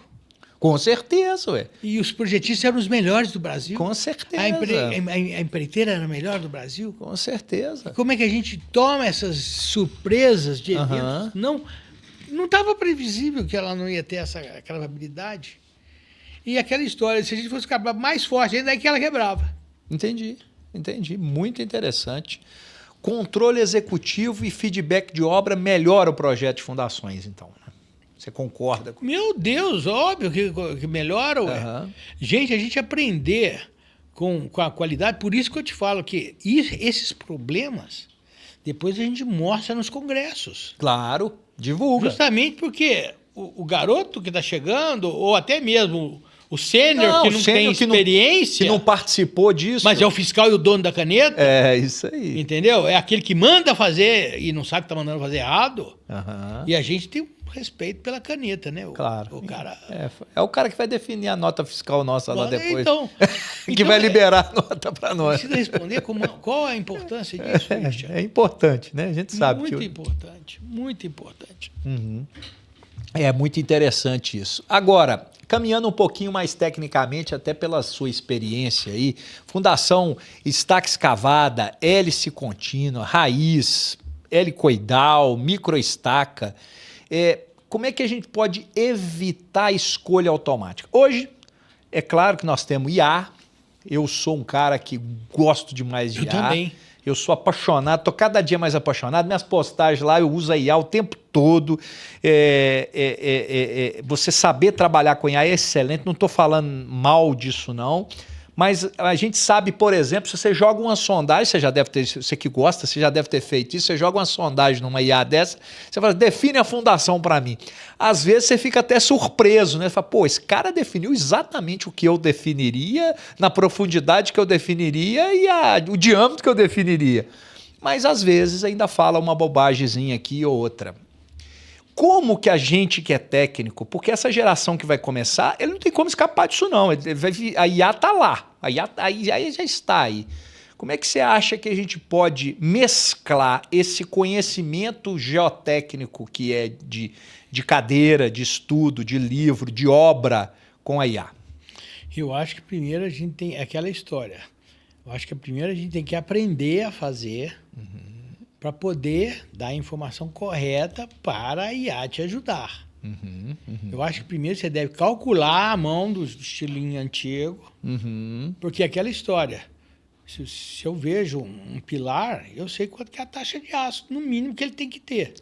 Com certeza, ué. E os projetistas eram os melhores do Brasil? Com certeza. A empreiteira era a melhor do Brasil? Com certeza. Como é que a gente toma essas surpresas de eventos? Não estava previsível que ela não ia ter essa cravabilidade. E aquela história, se a gente fosse quebrar mais forte ainda, é que ela quebrava. Entendi. Muito interessante. Controle executivo e feedback de obra melhora o projeto de fundações, então. Você concorda com isso? Meu Deus, óbvio que melhora, ué. Gente, a gente aprender com a qualidade, por isso que eu te falo que esses problemas, depois a gente mostra nos congressos. Claro, divulga. Justamente porque o garoto que está chegando, ou até mesmo o sênior que não tem experiência... Que não participou disso. Mas é o fiscal e o dono da caneta. É, isso aí. Entendeu? É aquele que manda fazer e não sabe que está mandando fazer errado. E a gente tem respeito pela caneta, né? Claro. O cara... É o cara que vai definir a nota fiscal nossa lá depois. Que então vai liberar a nota para nós. Precisa responder qual a importância disso, Christian? É importante, né? A gente sabe muito importante. É muito interessante isso. Agora, caminhando um pouquinho mais tecnicamente, até pela sua experiência aí, fundação estaca escavada, hélice contínua, raiz, helicoidal, microestaca. Como é que a gente pode evitar a escolha automática? Hoje, é claro que nós temos IA. Eu sou um cara que gosto demais de IA. Eu também. Eu sou apaixonado, estou cada dia mais apaixonado. Minhas postagens lá, eu uso a IA o tempo todo. Você saber trabalhar com IA é excelente. Não estou falando mal disso, não. Mas a gente sabe, por exemplo, se você joga uma sondagem, você já deve ter, você que gosta, você já deve ter feito isso, você joga uma sondagem numa IA dessa, você fala, define a fundação para mim. Às vezes você fica até surpreso, né? Você fala, pô, esse cara definiu exatamente o que eu definiria, na profundidade que eu definiria e o diâmetro que eu definiria. Mas às vezes ainda fala uma bobagemzinha aqui ou outra. Como que a gente que é técnico, porque essa geração que vai começar, ele não tem como escapar disso não, a IA está lá, a IA já está aí. Como é que você acha que a gente pode mesclar esse conhecimento geotécnico que é de cadeira, de estudo, de livro, de obra com a IA? Eu acho que primeiro a gente tem aquela história, eu acho que primeiro a gente tem que aprender a fazer... para poder dar a informação correta para a IA te ajudar. Eu acho que primeiro você deve calcular a mão do estilinho antigo, porque aquela história, Se eu vejo um pilar, eu sei quanto que é a taxa de ácido, no mínimo que ele tem que ter.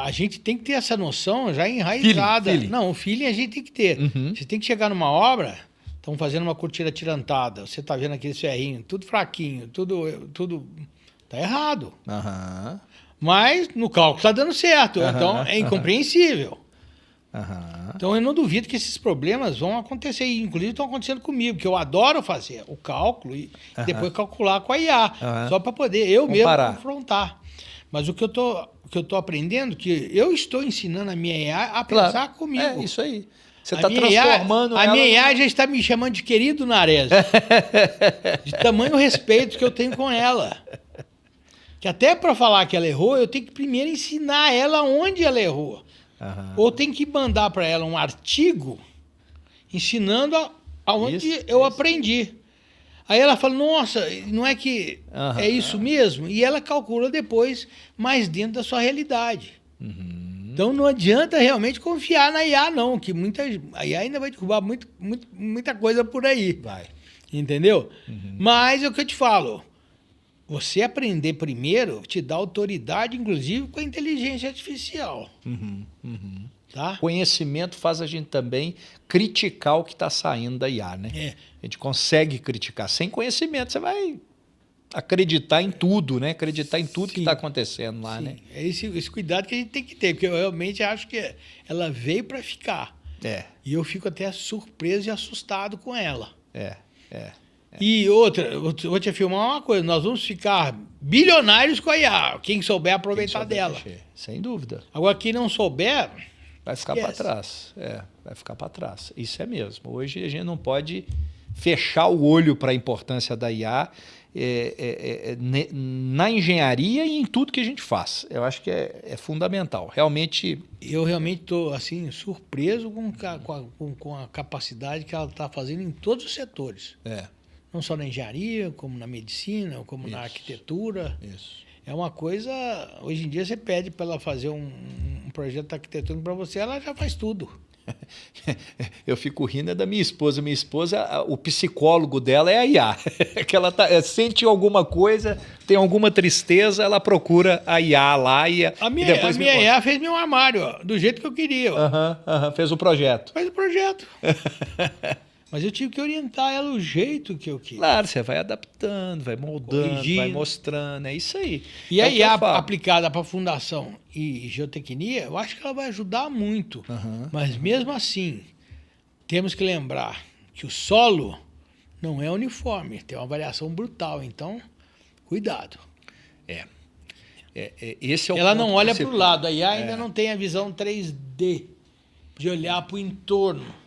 A gente tem que ter essa noção já enraizada. Feeling. Não, o feeling a gente tem que ter. Uhum. Você tem que chegar numa obra, estão fazendo uma cortina tirantada, você está vendo aqueles ferrinhos, tudo fraquinho, tudo tá errado. Mas no cálculo está dando certo, então é incompreensível. Então eu não duvido que esses problemas vão acontecer, e inclusive estão acontecendo comigo, porque eu adoro fazer o cálculo e depois calcular com a IA, só para poder eu comparar. mesmo confrontar. Mas o que eu tô aprendendo, que eu estou ensinando a minha IA a pensar comigo. É isso aí. Você está transformando ela... A minha IA já está me chamando de querido Nares. De tamanho respeito que eu tenho com ela. Que até para falar que ela errou, eu tenho que primeiro ensinar ela onde ela errou. Ou tem que mandar para ela um artigo ensinando aonde eu aprendi. Aí ela fala, nossa, não é que é isso mesmo? E ela calcula depois mais dentro da sua realidade. Então não adianta realmente confiar na IA, não, que a IA ainda vai derrubar muita coisa por aí. Vai. Entendeu? Mas é o que eu te falo. Você aprender primeiro te dá autoridade, inclusive, com a inteligência artificial. Tá? Conhecimento faz a gente também criticar o que está saindo da IA, né? A gente consegue criticar. Sem conhecimento, você vai acreditar em tudo, né? Acreditar em tudo que está acontecendo lá, né? É esse cuidado que a gente tem que ter, porque eu realmente acho que ela veio para ficar. E eu fico até surpreso e assustado com ela. E outra, eu vou te afirmar uma coisa, nós vamos ficar bilionários com a IA, quem souber aproveitar dela. Mexer, sem dúvida. Agora, quem não souber... Vai ficar para trás. Vai ficar para trás. Isso é mesmo. Hoje a gente não pode fechar o olho para a importância da IA na engenharia e em tudo que a gente faz. Eu acho que é fundamental. Realmente... Eu realmente estou assim, surpreso com a capacidade que ela está fazendo em todos os setores. Não só na engenharia, como na medicina, como na arquitetura. É uma coisa... Hoje em dia você pede para ela fazer um projeto arquitetônico para você, ela já faz tudo. Eu fico rindo da minha esposa. Minha esposa, o psicólogo dela é a IA. Que ela sente alguma coisa, tem alguma tristeza, ela procura a IA lá e depois a minha IA fez meu armário, ó, do jeito que eu queria. Fez o projeto. Fez o projeto. Mas eu tive que orientar ela o jeito que eu quis. Claro, você vai adaptando, vai moldando, corrigindo, vai mostrando, é isso aí. E a IA aplicada para fundação e geotecnia, eu acho que ela vai ajudar muito. Mas mesmo assim, temos que lembrar que o solo não é uniforme, tem uma variação brutal, então cuidado. Esse é o ela não olha para o lado, a IA ainda não tem a visão 3D de olhar para o entorno.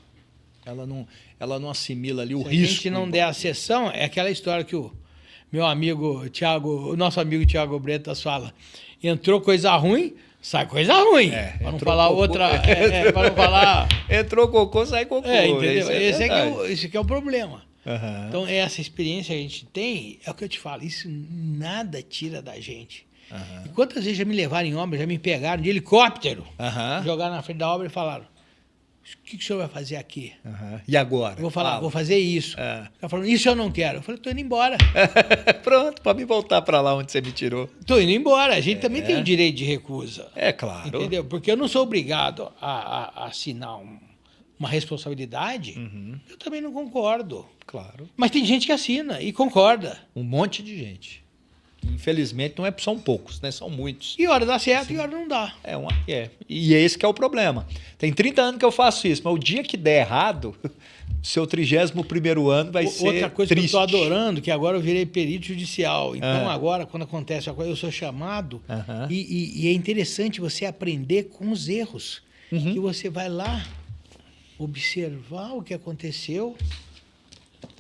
Ela não assimila ali o risco. Se a gente não der a sessão, é aquela história que o meu amigo Thiago, o nosso amigo Thiago Bretas fala, entrou coisa ruim, sai coisa ruim. Para não falar outra... para não falar... Entrou cocô, sai cocô. Entendeu? Esse aqui é o problema. Então, essa experiência que a gente tem, é o que eu te falo, isso nada tira da gente. E quantas vezes já me levaram em obra, já me pegaram de helicóptero, jogaram na frente da obra e falaram, o que o senhor vai fazer aqui? E agora? Eu vou falar, vou fazer isso. Ela falou, isso eu não quero. Eu falei, estou indo embora. Pronto, para me voltar para lá onde você me tirou. Estou indo embora. A gente também tem o direito de recusa. Claro. Entendeu? Porque eu não sou obrigado a assinar uma responsabilidade. Eu também não concordo. Claro. Mas tem gente que assina e concorda. Um monte de gente. Infelizmente, não são poucos, né? São muitos. E hora dá certo e hora não dá. E é esse que é o problema. Tem 30 anos que eu faço isso, mas o dia que der errado, seu 31º ano vai ser outra coisa triste. Que eu estou adorando, que agora eu virei perito judicial. Então agora, quando acontece uma coisa, eu sou chamado. E é interessante você aprender com os erros. Que você vai lá observar o que aconteceu,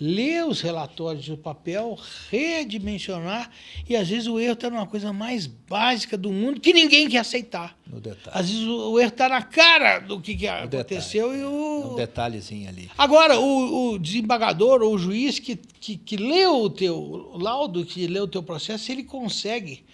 ler os relatórios do papel, redimensionar, e às vezes o erro está numa coisa mais básica do mundo que ninguém quer aceitar. No detalhe. Às vezes o erro está na cara do que aconteceu. Detalhe. Um detalhezinho ali. Agora, o desembargador ou o juiz que leu o teu laudo, que leu o teu processo, ele consegue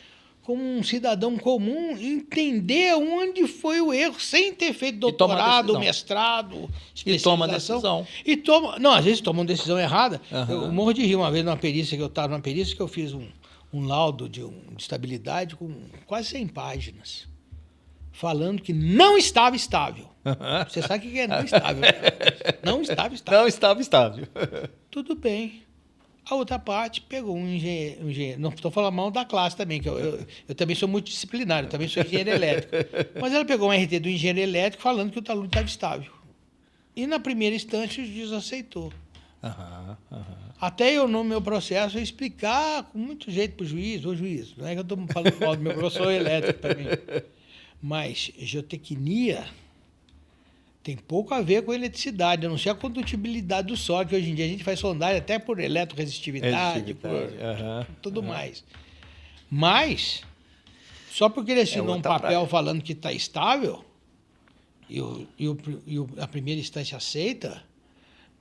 como um cidadão comum, entender onde foi o erro, sem ter feito toma a doutorado, decisão. mestrado, E toma a especialização. decisão. Não, às vezes toma uma decisão errada. Aham. Eu morro de rir uma vez numa perícia, que eu estava numa perícia que eu fiz um laudo de estabilidade com quase 100 páginas, falando que não estava estável. Você sabe o que é não estável, né? Não estava estável. Não estava estável. Tudo bem. A outra parte pegou um engenheiro. Não estou falando mal da classe também, que eu também sou multidisciplinar, eu também sou engenheiro elétrico. Mas ela pegou um RT do engenheiro elétrico falando que o aluno estava estável. E na primeira instância o juiz aceitou. Até eu, no meu processo, explicar com muito jeito para o juiz, ô juiz, não é que eu estou falando mal do meu professor elétrico também. Mas geotecnia tem pouco a ver com eletricidade, a não ser a condutibilidade do solo, que hoje em dia a gente faz sondagem até por eletroresistividade, por tudo mais. Mas, só porque ele assinou um papel falando que está estável, a primeira instância aceita,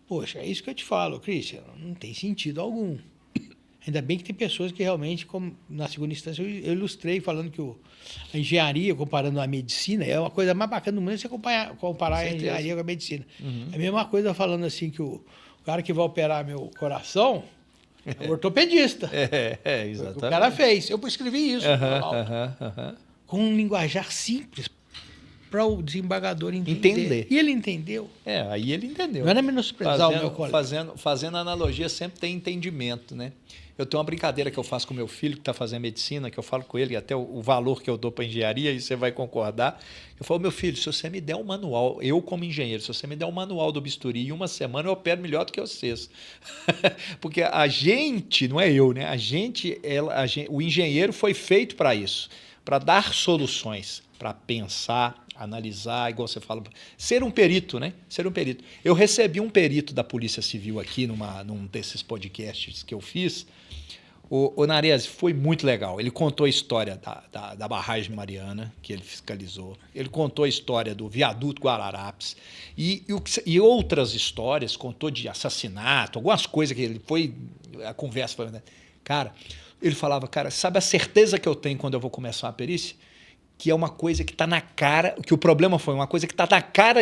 poxa, é isso que eu te falo, Christian, não tem sentido algum. Ainda bem que tem pessoas que realmente, como na segunda instância, eu ilustrei falando que a engenharia, comparando a medicina, é uma coisa mais bacana do mundo você comparar a engenharia com a medicina. É a mesma coisa falando assim que o cara que vai operar meu coração é o ortopedista. Exatamente. O cara fez. Eu escrevi isso com um linguajar simples para o desembargador entender. E ele entendeu. Aí ele entendeu. Não era menosprezar o meu colega. Fazendo analogia, sempre tem entendimento, né? Eu tenho uma brincadeira que eu faço com meu filho, que está fazendo medicina, que eu falo com ele, até o valor que eu dou para engenharia, e você vai concordar. Eu falo, meu filho, se você me der um manual, eu como engenheiro, se você me der um manual do bisturi, em uma semana eu opero melhor do que vocês. Porque a gente, não é eu, né? O engenheiro foi feito para isso, para dar soluções, para pensar, analisar, igual você fala, ser um perito, né? Ser um perito. Eu recebi um perito da Polícia Civil aqui num desses podcasts que eu fiz. O Nares, foi muito legal. Ele contou a história da barragem Mariana, que ele fiscalizou. Ele contou a história do viaduto Guararapes e outras histórias, contou de assassinato, algumas coisas que ele foi... A conversa foi... Cara, ele falava, cara, sabe a certeza que eu tenho quando eu vou começar uma perícia? Que é uma coisa que está na cara, que o problema foi uma coisa que está na cara,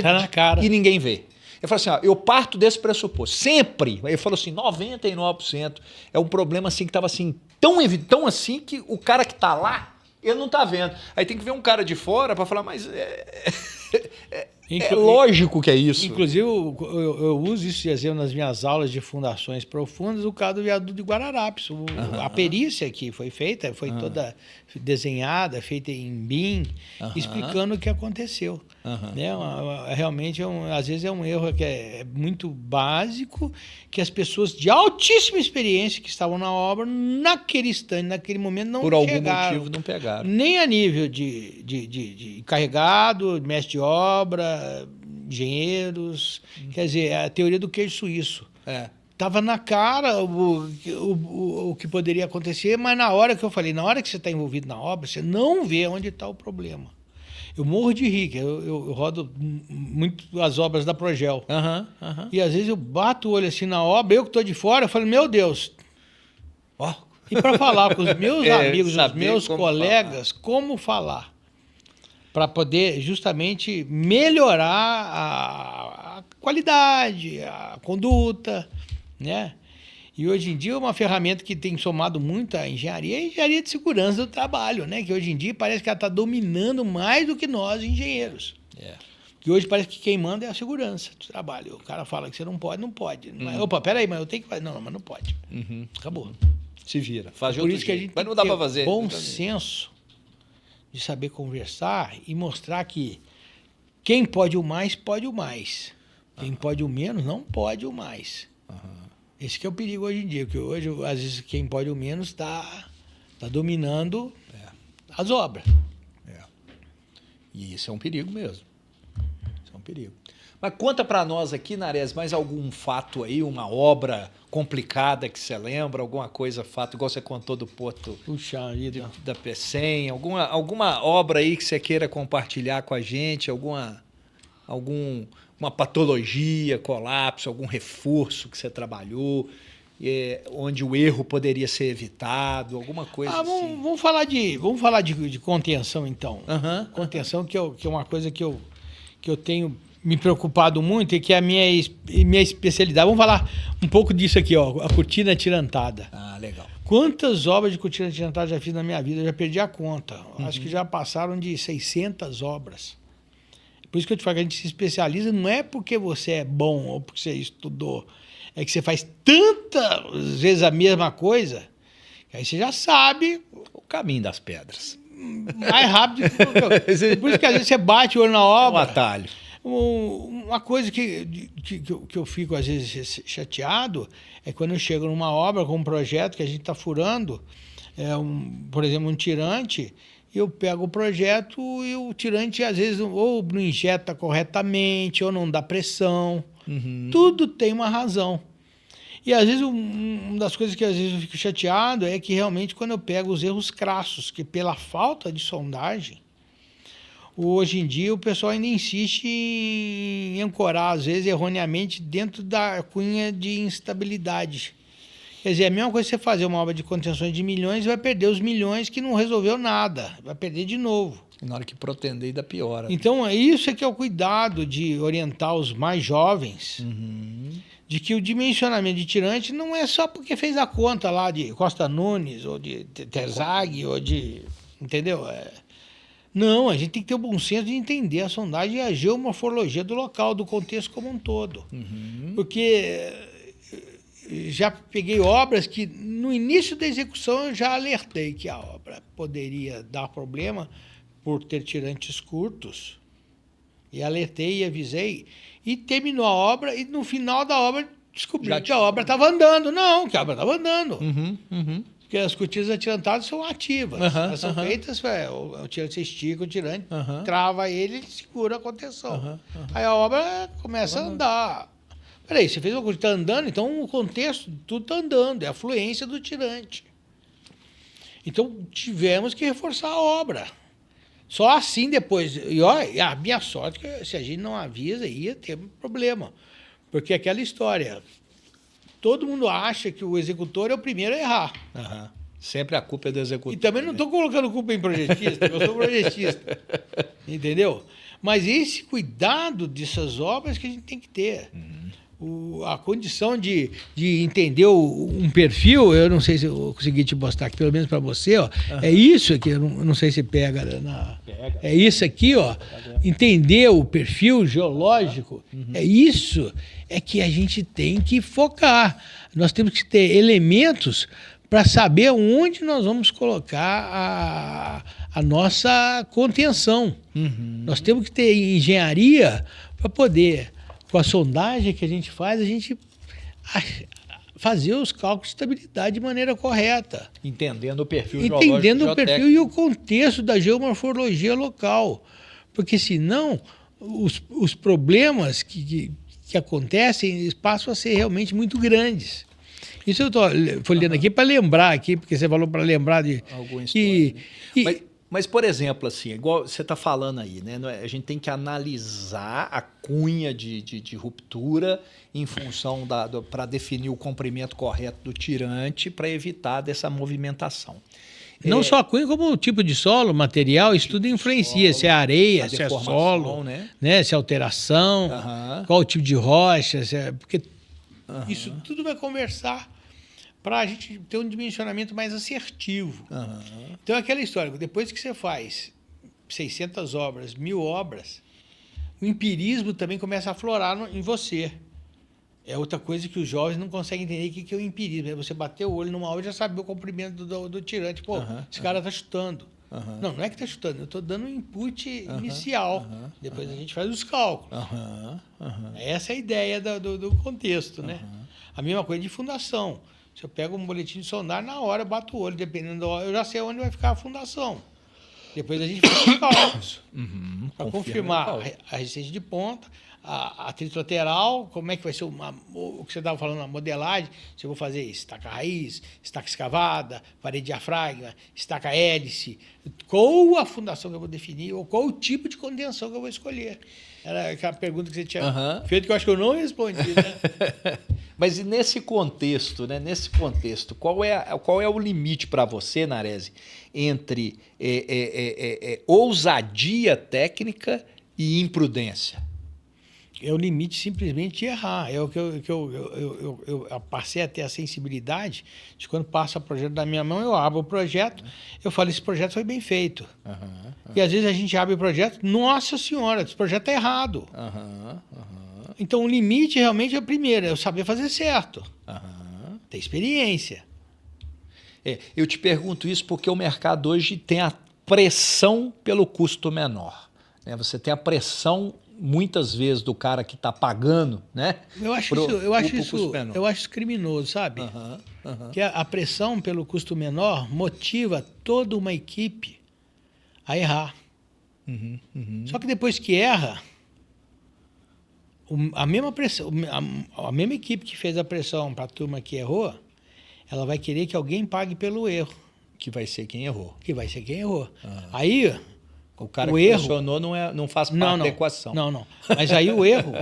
e ninguém vê. Eu falo assim, eu parto desse pressuposto, sempre. Ele falou assim, 99% é um problema assim que estava assim, tão assim que o cara que está lá, ele não está vendo. Aí tem que ver um cara de fora para falar, mas é lógico que é isso. Inclusive, eu uso isso de exemplo nas minhas aulas de fundações profundas, o caso do viaduto de Guararapes. A perícia que foi feita, foi toda desenhada, feita em BIM, explicando o que aconteceu. Né? Realmente, às vezes, é um erro que é muito básico, que as pessoas de altíssima experiência que estavam na obra, naquele instante, naquele momento, não chegaram. Por algum motivo, não pegaram. Nem a nível de encarregado, mestre de obra, engenheiros, quer dizer, a teoria do queijo suíço. Estava na cara o que poderia acontecer, mas na hora que eu falei, na hora que você está envolvido na obra, você não vê onde está o problema. Eu morro de rir, que eu rodo muito as obras da Progel. E às vezes eu bato o olho assim na obra, eu que estou de fora, eu falo, meu Deus. E para falar com os meus amigos, os meus colegas, como falar? Para poder justamente melhorar a qualidade, a conduta, né? E hoje em dia uma ferramenta que tem somado muito à engenharia é a engenharia de segurança do trabalho, né? Que hoje em dia parece que ela está dominando mais do que nós, engenheiros. Que hoje parece que quem manda é a segurança do trabalho. O cara fala que você não pode, não pode. Mas, opa, peraí, mas eu tenho que fazer. Não, mas não pode. Acabou. Se vira. Faz de Por outro isso que a jeito. gente Mas não dá para fazer. Bom senso de saber conversar e mostrar que quem pode o mais, pode o mais. Quem pode o menos, não pode o mais. Esse que é o perigo hoje em dia, porque hoje, às vezes, quem pode o menos está dominando as obras. E isso é um perigo mesmo. Isso é um perigo. Mas conta para nós aqui, Nares, mais algum fato aí, uma obra complicada que você lembra, alguma coisa, fato, igual você contou do Porto da Pecém, alguma obra aí que você queira compartilhar com a gente, uma patologia, colapso, algum reforço que você trabalhou, onde o erro poderia ser evitado, alguma coisa assim. Vamos falar de contenção, então. Contenção, que é uma coisa que eu tenho me preocupado muito e que é a minha especialidade. Vamos falar um pouco disso aqui, ó, a cortina atirantada. Ah, legal. Quantas obras de cortina atirantada já fiz na minha vida? Eu já perdi a conta. Acho que já passaram de 600 obras. Por isso que eu te falo que a gente se especializa, não é porque você é bom ou porque você estudou, é que você faz tantas vezes a mesma coisa, que aí você já sabe o caminho das pedras. Mais rápido. Por isso que às vezes você bate o olho na obra. Um atalho. Uma coisa que eu fico às vezes chateado é quando eu chego numa obra com um projeto que a gente está furando, por exemplo, um tirante, eu pego o projeto e o tirante às vezes ou não injeta corretamente ou não dá pressão. Tudo tem uma razão. E às vezes uma das coisas que às vezes eu fico chateado é que realmente quando eu pego os erros crassos, que pela falta de sondagem, hoje em dia o pessoal ainda insiste em ancorar, às vezes erroneamente, dentro da cunha de instabilidade. Quer dizer, é a mesma coisa que você fazer uma obra de contenções de milhões e vai perder os milhões que não resolveu nada, vai perder de novo. Na hora que pretender, ainda piora. Então, isso é que é o cuidado de orientar os mais jovens, de que o dimensionamento de tirante não é só porque fez a conta lá de Costa Nunes, ou de Terzag, ou de... Entendeu? Não, a gente tem que ter o bom senso de entender a sondagem e a geomorfologia do local, do contexto como um todo. Porque já peguei obras que, no início da execução, eu já alertei que a obra poderia dar problema por ter tirantes curtos. E alertei e avisei. E terminou a obra e, no final da obra, descobri que a obra estava andando. Não, que a obra estava andando. Porque as cortinas atirantadas são ativas. Elas são feitas, o tirante, você estica o tirante, trava ele e segura a contenção. Aí a obra começa a andar. Peraí, você fez uma cortina andando, então o contexto, tudo está andando, é a fluência do tirante. Então tivemos que reforçar a obra. Só assim depois. E olha, a minha sorte é que se a gente não avisa, ia ter um problema. Porque aquela história... Todo mundo acha que o executor é o primeiro a errar. Sempre a culpa é do executor. E também não estou colocando culpa em projetista, eu sou projetista. Entendeu? Mas esse cuidado dessas obras que a gente tem que ter. A condição de entender um perfil, eu não sei se eu consegui te mostrar aqui, pelo menos para você, ó, é isso aqui, eu não sei se pega. É isso aqui, ó, entender o perfil geológico, é isso que a gente tem que focar. Nós temos que ter elementos para saber onde nós vamos colocar a nossa contenção. Nós temos que ter engenharia para poder... Com a sondagem que a gente faz, a gente fazer os cálculos de estabilidade de maneira correta. Entendendo o perfil geológico. Entendendo o perfil e o contexto da geomorfologia local. Porque, senão, os problemas que acontecem passam a ser realmente muito grandes. Isso eu estou folheando aqui para lembrar, aqui, porque você falou para lembrar de... Alguma história. Mas, por exemplo, assim, igual você está falando aí, né? A gente tem que analisar a cunha de ruptura em função para definir o comprimento correto do tirante para evitar dessa movimentação. Não só a cunha, como o tipo de solo, material, isso tudo influencia. Se é areia, se é solo, né? Se é alteração, qual o tipo de rocha, porque isso tudo vai conversar para a gente ter um dimensionamento mais assertivo. Então é aquela história, depois que você faz 600 obras, 1000 obras, o empirismo também começa a aflorar em você. É outra coisa que os jovens não conseguem entender o que é o empirismo. É você bater o olho numa obra e já saber o comprimento do tirante. Pô, esse cara está chutando. Não é que está chutando, eu estou dando um input inicial. Depois a gente faz os cálculos. Essa é a ideia do contexto, né? A mesma coisa de fundação. Se eu pego um boletim de sondagem, na hora eu bato o olho, dependendo da hora, eu já sei onde vai ficar a fundação. Depois a gente faz os cálculos. Para confirmar a resistência de ponta, a atrito lateral, como é que vai ser o que você estava falando, a modelagem, se eu vou fazer estaca raiz, estaca escavada, parede diafragma, estaca hélice, qual a fundação que eu vou definir, ou qual o tipo de contenção que eu vou escolher. Era aquela pergunta que você tinha feito, que eu acho que eu não respondi, né? Mas e nesse contexto, né? Nesse contexto, qual é o limite para você, Narese, entre ousadia técnica e imprudência? É o limite simplesmente de errar. É o que eu passei a ter a sensibilidade de quando passa o projeto da minha mão, eu abro o projeto, eu falo, esse projeto foi bem feito. E às vezes a gente abre o projeto, nossa senhora, esse projeto está errado. Então o limite realmente é o primeiro, é eu saber fazer certo. Ter experiência. Eu te pergunto isso porque o mercado hoje tem a pressão pelo custo menor, né? Você tem a pressão muitas vezes do cara que está pagando, né? Eu acho isso criminoso, sabe? Que a pressão pelo custo menor motiva toda uma equipe a errar. Só que depois que erra, a mesma pressão, a mesma equipe que fez a pressão para a turma que errou, ela vai querer que alguém pague pelo erro. Que vai ser quem errou. Aí o cara que pressionou não faz parte da equação. Não. Mas aí o erro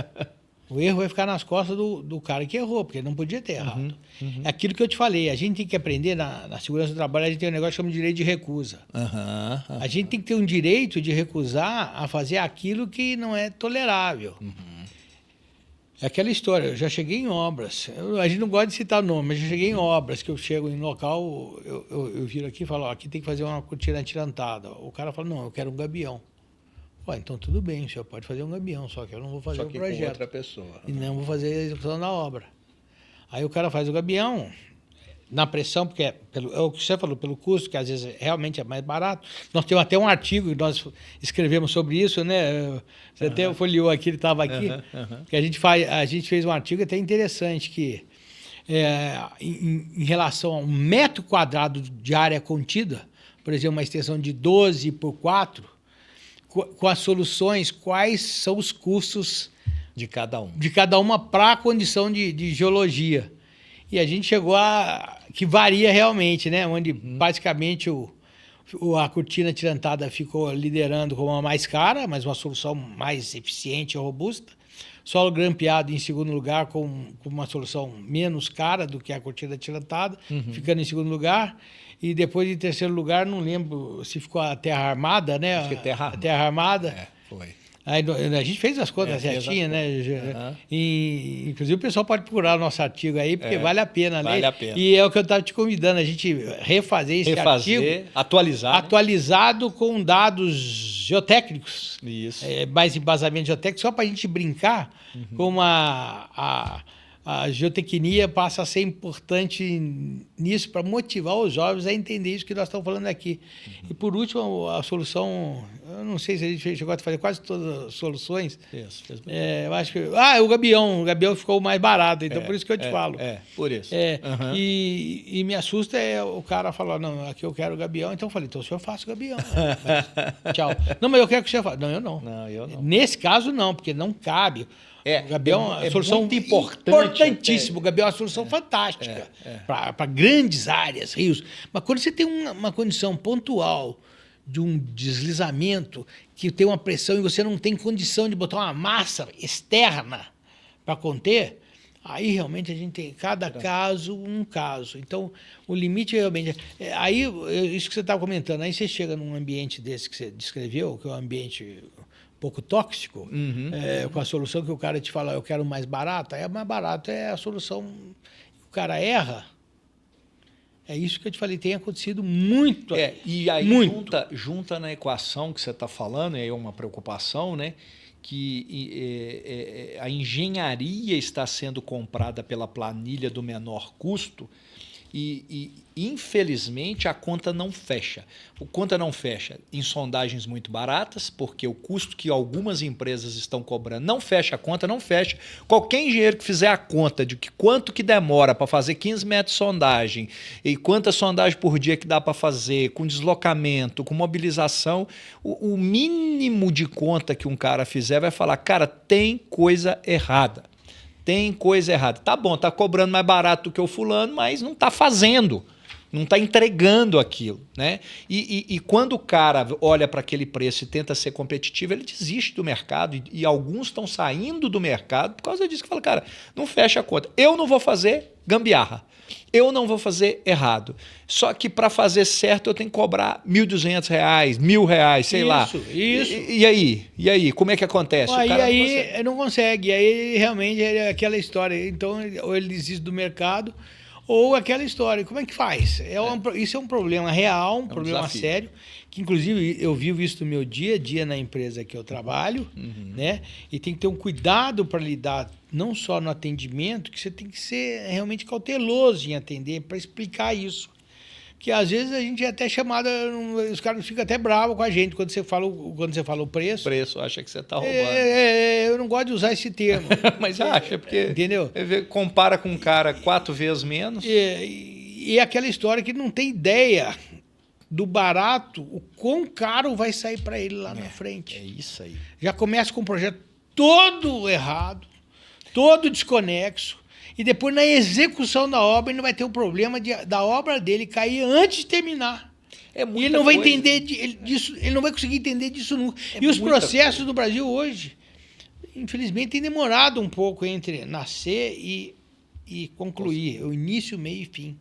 vai ficar nas costas do cara que errou, porque ele não podia ter errado. É aquilo que eu te falei, a gente tem que aprender, na segurança do trabalho, a gente tem um negócio que chama de direito de recusa. A gente tem que ter um direito de recusar a fazer aquilo que não é tolerável. É aquela história, eu já cheguei em obras, a gente não gosta de citar nome, mas eu cheguei em obras, que eu chego em local, eu viro aqui e falo, aqui tem que fazer uma cortina atirantada. O cara fala, não, eu quero um gabião. Então tudo bem, o senhor pode fazer um gabião, só que eu não vou fazer o projeto. Com outra pessoa. E não vou fazer a execução da obra. Aí o cara faz o gabião, na pressão, porque é o que você falou, pelo custo, que às vezes realmente é mais barato. Nós temos até um artigo que nós escrevemos sobre isso, né? Você até folheou aqui, ele estava aqui, que a gente fez um artigo até interessante, que em relação a 1 metro quadrado de área contida, por exemplo, uma extensão de 12 por 4, com as soluções, quais são os custos de cada uma para a condição de geologia. E a gente chegou que varia realmente, né? Onde basicamente a cortina atirantada ficou liderando como a mais cara, mas uma solução mais eficiente e robusta. Solo grampeado em segundo lugar com uma solução menos cara do que a cortina atirantada, ficando em segundo lugar. E depois, em terceiro lugar, não lembro se ficou a terra armada, né? Acho que terra armada. Foi. Aí a gente fez as contas certinhas, né? E, inclusive o pessoal pode procurar o nosso artigo aí, porque vale a pena, né? Vale a pena. E é o que eu estava te convidando, a gente refazer esse artigo. Atualizado com dados geotécnicos. Isso. Mais embasamento geotécnico, só para a gente brincar como a geotecnia passa a ser importante nisso para motivar os jovens a entender isso que nós estamos falando aqui. E, por último, a solução, eu não sei se a gente chegou a fazer quase todas as soluções. Isso, fez muito eu acho que... o gabião ficou mais barato, então por isso que eu te falo. Por isso. E me assusta o cara falar, não, aqui eu quero o gabião, então eu falei, então o senhor faça o gabião. Tchau. Não, mas eu quero que o senhor faça. Não, eu não. Não, eu não. Nesse caso, não, porque não cabe. O gabião é uma solução muito importantíssima. O gabião é uma solução fantástica para grandes áreas, rios. Mas quando você tem uma condição pontual de um deslizamento que tem uma pressão e você não tem condição de botar uma massa externa para conter, aí realmente a gente tem cada caso um caso. Então, o limite realmente... Aí, isso que você estava comentando, aí você chega num ambiente desse que você descreveu, que é um ambiente pouco tóxico, com a solução que o cara te fala, eu quero mais barato, aí mais barato é a solução, o cara erra. É isso que eu te falei, tem acontecido muito. E aí muito. Junta na equação que você está falando, é uma preocupação, né? Que a engenharia está sendo comprada pela planilha do menor custo e infelizmente, a conta não fecha. A conta não fecha em sondagens muito baratas, porque o custo que algumas empresas estão cobrando não fecha a conta, não fecha. Qualquer engenheiro que fizer a conta de quanto que demora para fazer 15 metros de sondagem e quantas sondagens por dia que dá para fazer, com deslocamento, com mobilização, o mínimo de conta que um cara fizer vai falar, cara, tem coisa errada. Tem coisa errada. Tá bom, tá cobrando mais barato do que o fulano, mas não tá fazendo. não está entregando aquilo, né? E quando o cara olha para aquele preço e tenta ser competitivo, ele desiste do mercado e alguns estão saindo do mercado por causa disso, que fala, cara, não fecha a conta. Eu não vou fazer gambiarra. Eu não vou fazer errado. Só que para fazer certo eu tenho que cobrar R$1.200, R$1.000, sei lá. Isso. E aí? E aí? Como é que acontece? Aí não consegue. Aí realmente é aquela história. Então, ou ele desiste do mercado, ou aquela história. Como é que faz? Isso é um problema real, um problema desafio. Sério, que inclusive eu vivo isso no meu dia a dia na empresa que eu trabalho, né? E tem que ter um cuidado para lidar não só no atendimento, que você tem que ser realmente cauteloso em atender para explicar isso. Porque às vezes a gente é até chamado, os caras ficam até bravos com a gente quando você fala o preço. Preço, acha que você está roubando. Eu não gosto de usar esse termo. Mas acha, porque entendeu? Compara com um cara 4 vezes menos. E aquela história que não tem ideia do barato, o quão caro vai sair para ele lá na frente. É isso aí. Já começa com um projeto todo errado, todo desconexo. E depois, na execução da obra, ele não vai ter o problema da obra dele cair antes de terminar. É muita e ele não vai coisa. entender disso, ele não vai conseguir entender disso nunca. E os processos do Brasil hoje, infelizmente, têm demorado um pouco entre nascer e concluir. O início, meio e fim.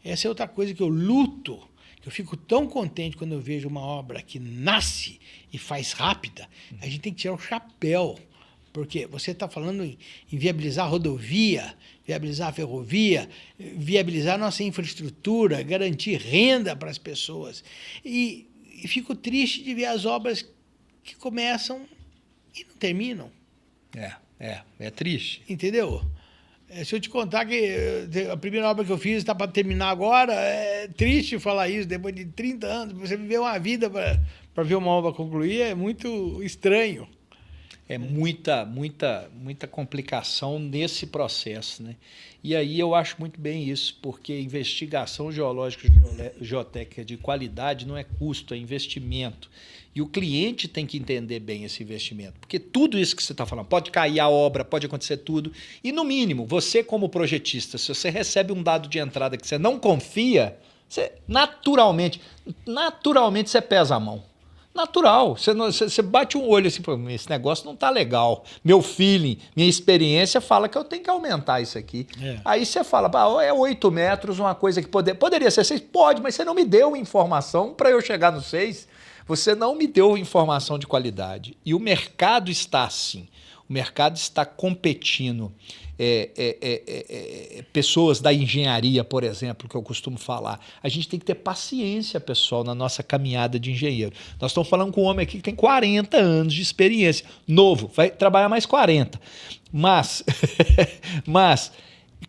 Essa é outra coisa que eu luto, que eu fico tão contente quando eu vejo uma obra que nasce e faz rápida. A gente tem que tirar o chapéu. Porque você está falando em viabilizar a rodovia, viabilizar a ferrovia, viabilizar a nossa infraestrutura, garantir renda para as pessoas. E fico triste de ver as obras que começam e não terminam. É triste. Entendeu? Se eu te contar que a primeira obra que eu fiz está para terminar agora, é triste falar isso, depois de 30 anos. Você viveu uma vida para ver uma obra concluir, é muito estranho. É muita complicação nesse processo, né? E aí eu acho muito bem isso, porque investigação geológica e geotécnica de qualidade não é custo, é investimento. E o cliente tem que entender bem esse investimento, porque tudo isso que você está falando, pode cair a obra, pode acontecer tudo. E no mínimo, você como projetista, se você recebe um dado de entrada que você não confia, você naturalmente você pesa a mão. Natural, você bate um olho assim, esse negócio não tá legal. Meu feeling, minha experiência fala que eu tenho que aumentar isso aqui. Aí você fala, é 8 metros, uma coisa que poderia ser 6? Pode, mas você não me deu informação para eu chegar no 6. Você não me deu informação de qualidade. E o mercado está assim. O mercado está competindo. Pessoas da engenharia, por exemplo, que eu costumo falar. A gente tem que ter paciência, pessoal, na nossa caminhada de engenheiro. Nós estamos falando com um homem aqui que tem 40 anos de experiência. Novo, vai trabalhar mais 40. Mas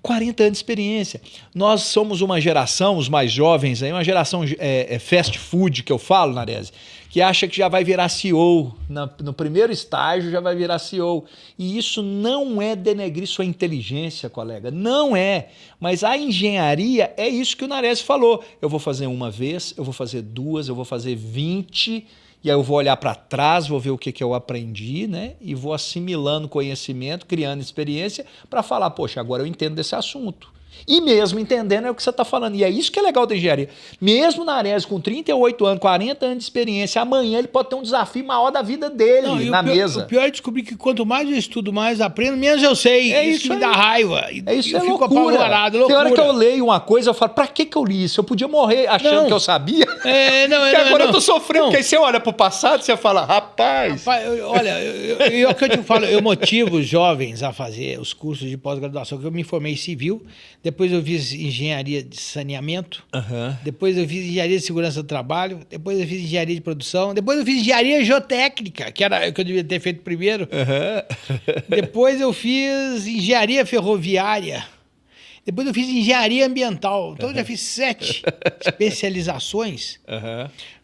40 anos de experiência. Nós somos uma geração, os mais jovens, aí, uma geração fast food, que eu falo, Narese, que acha que já vai virar CEO, no primeiro estágio já vai virar CEO. E isso não é denegrir sua inteligência, colega, não é. Mas a engenharia é isso que o Narese falou. Eu vou fazer uma vez, eu vou fazer 2, eu vou fazer 20, e aí eu vou olhar para trás, vou ver o que eu aprendi, né? E vou assimilando conhecimento, criando experiência para falar, poxa, agora eu entendo desse assunto. E mesmo entendendo é o que você está falando. E é isso que é legal da engenharia. Mesmo na Arezzo, com 38 anos, 40 anos de experiência, amanhã ele pode ter um desafio maior da vida dele na mesa. O pior é descobrir que quanto mais eu estudo, mais aprendo, menos eu sei. É isso que me dá raiva. Isso eu é fico loucura. apavorado, Tem hora que eu leio uma coisa, eu falo, pra que eu li isso? Eu podia morrer achando que eu sabia. Porque agora eu tô sofrendo. Porque aí você olha pro passado e você fala, rapaz... Olha, é o que eu te falo, eu motivo os jovens a fazer os cursos de pós-graduação, que eu me formei em civil, depois eu fiz engenharia de saneamento, depois eu fiz engenharia de segurança do trabalho, depois eu fiz engenharia de produção, depois eu fiz engenharia geotécnica, que era o que eu devia ter feito primeiro. Depois eu fiz engenharia ferroviária. Depois eu fiz engenharia ambiental. Então eu já fiz 7 especializações,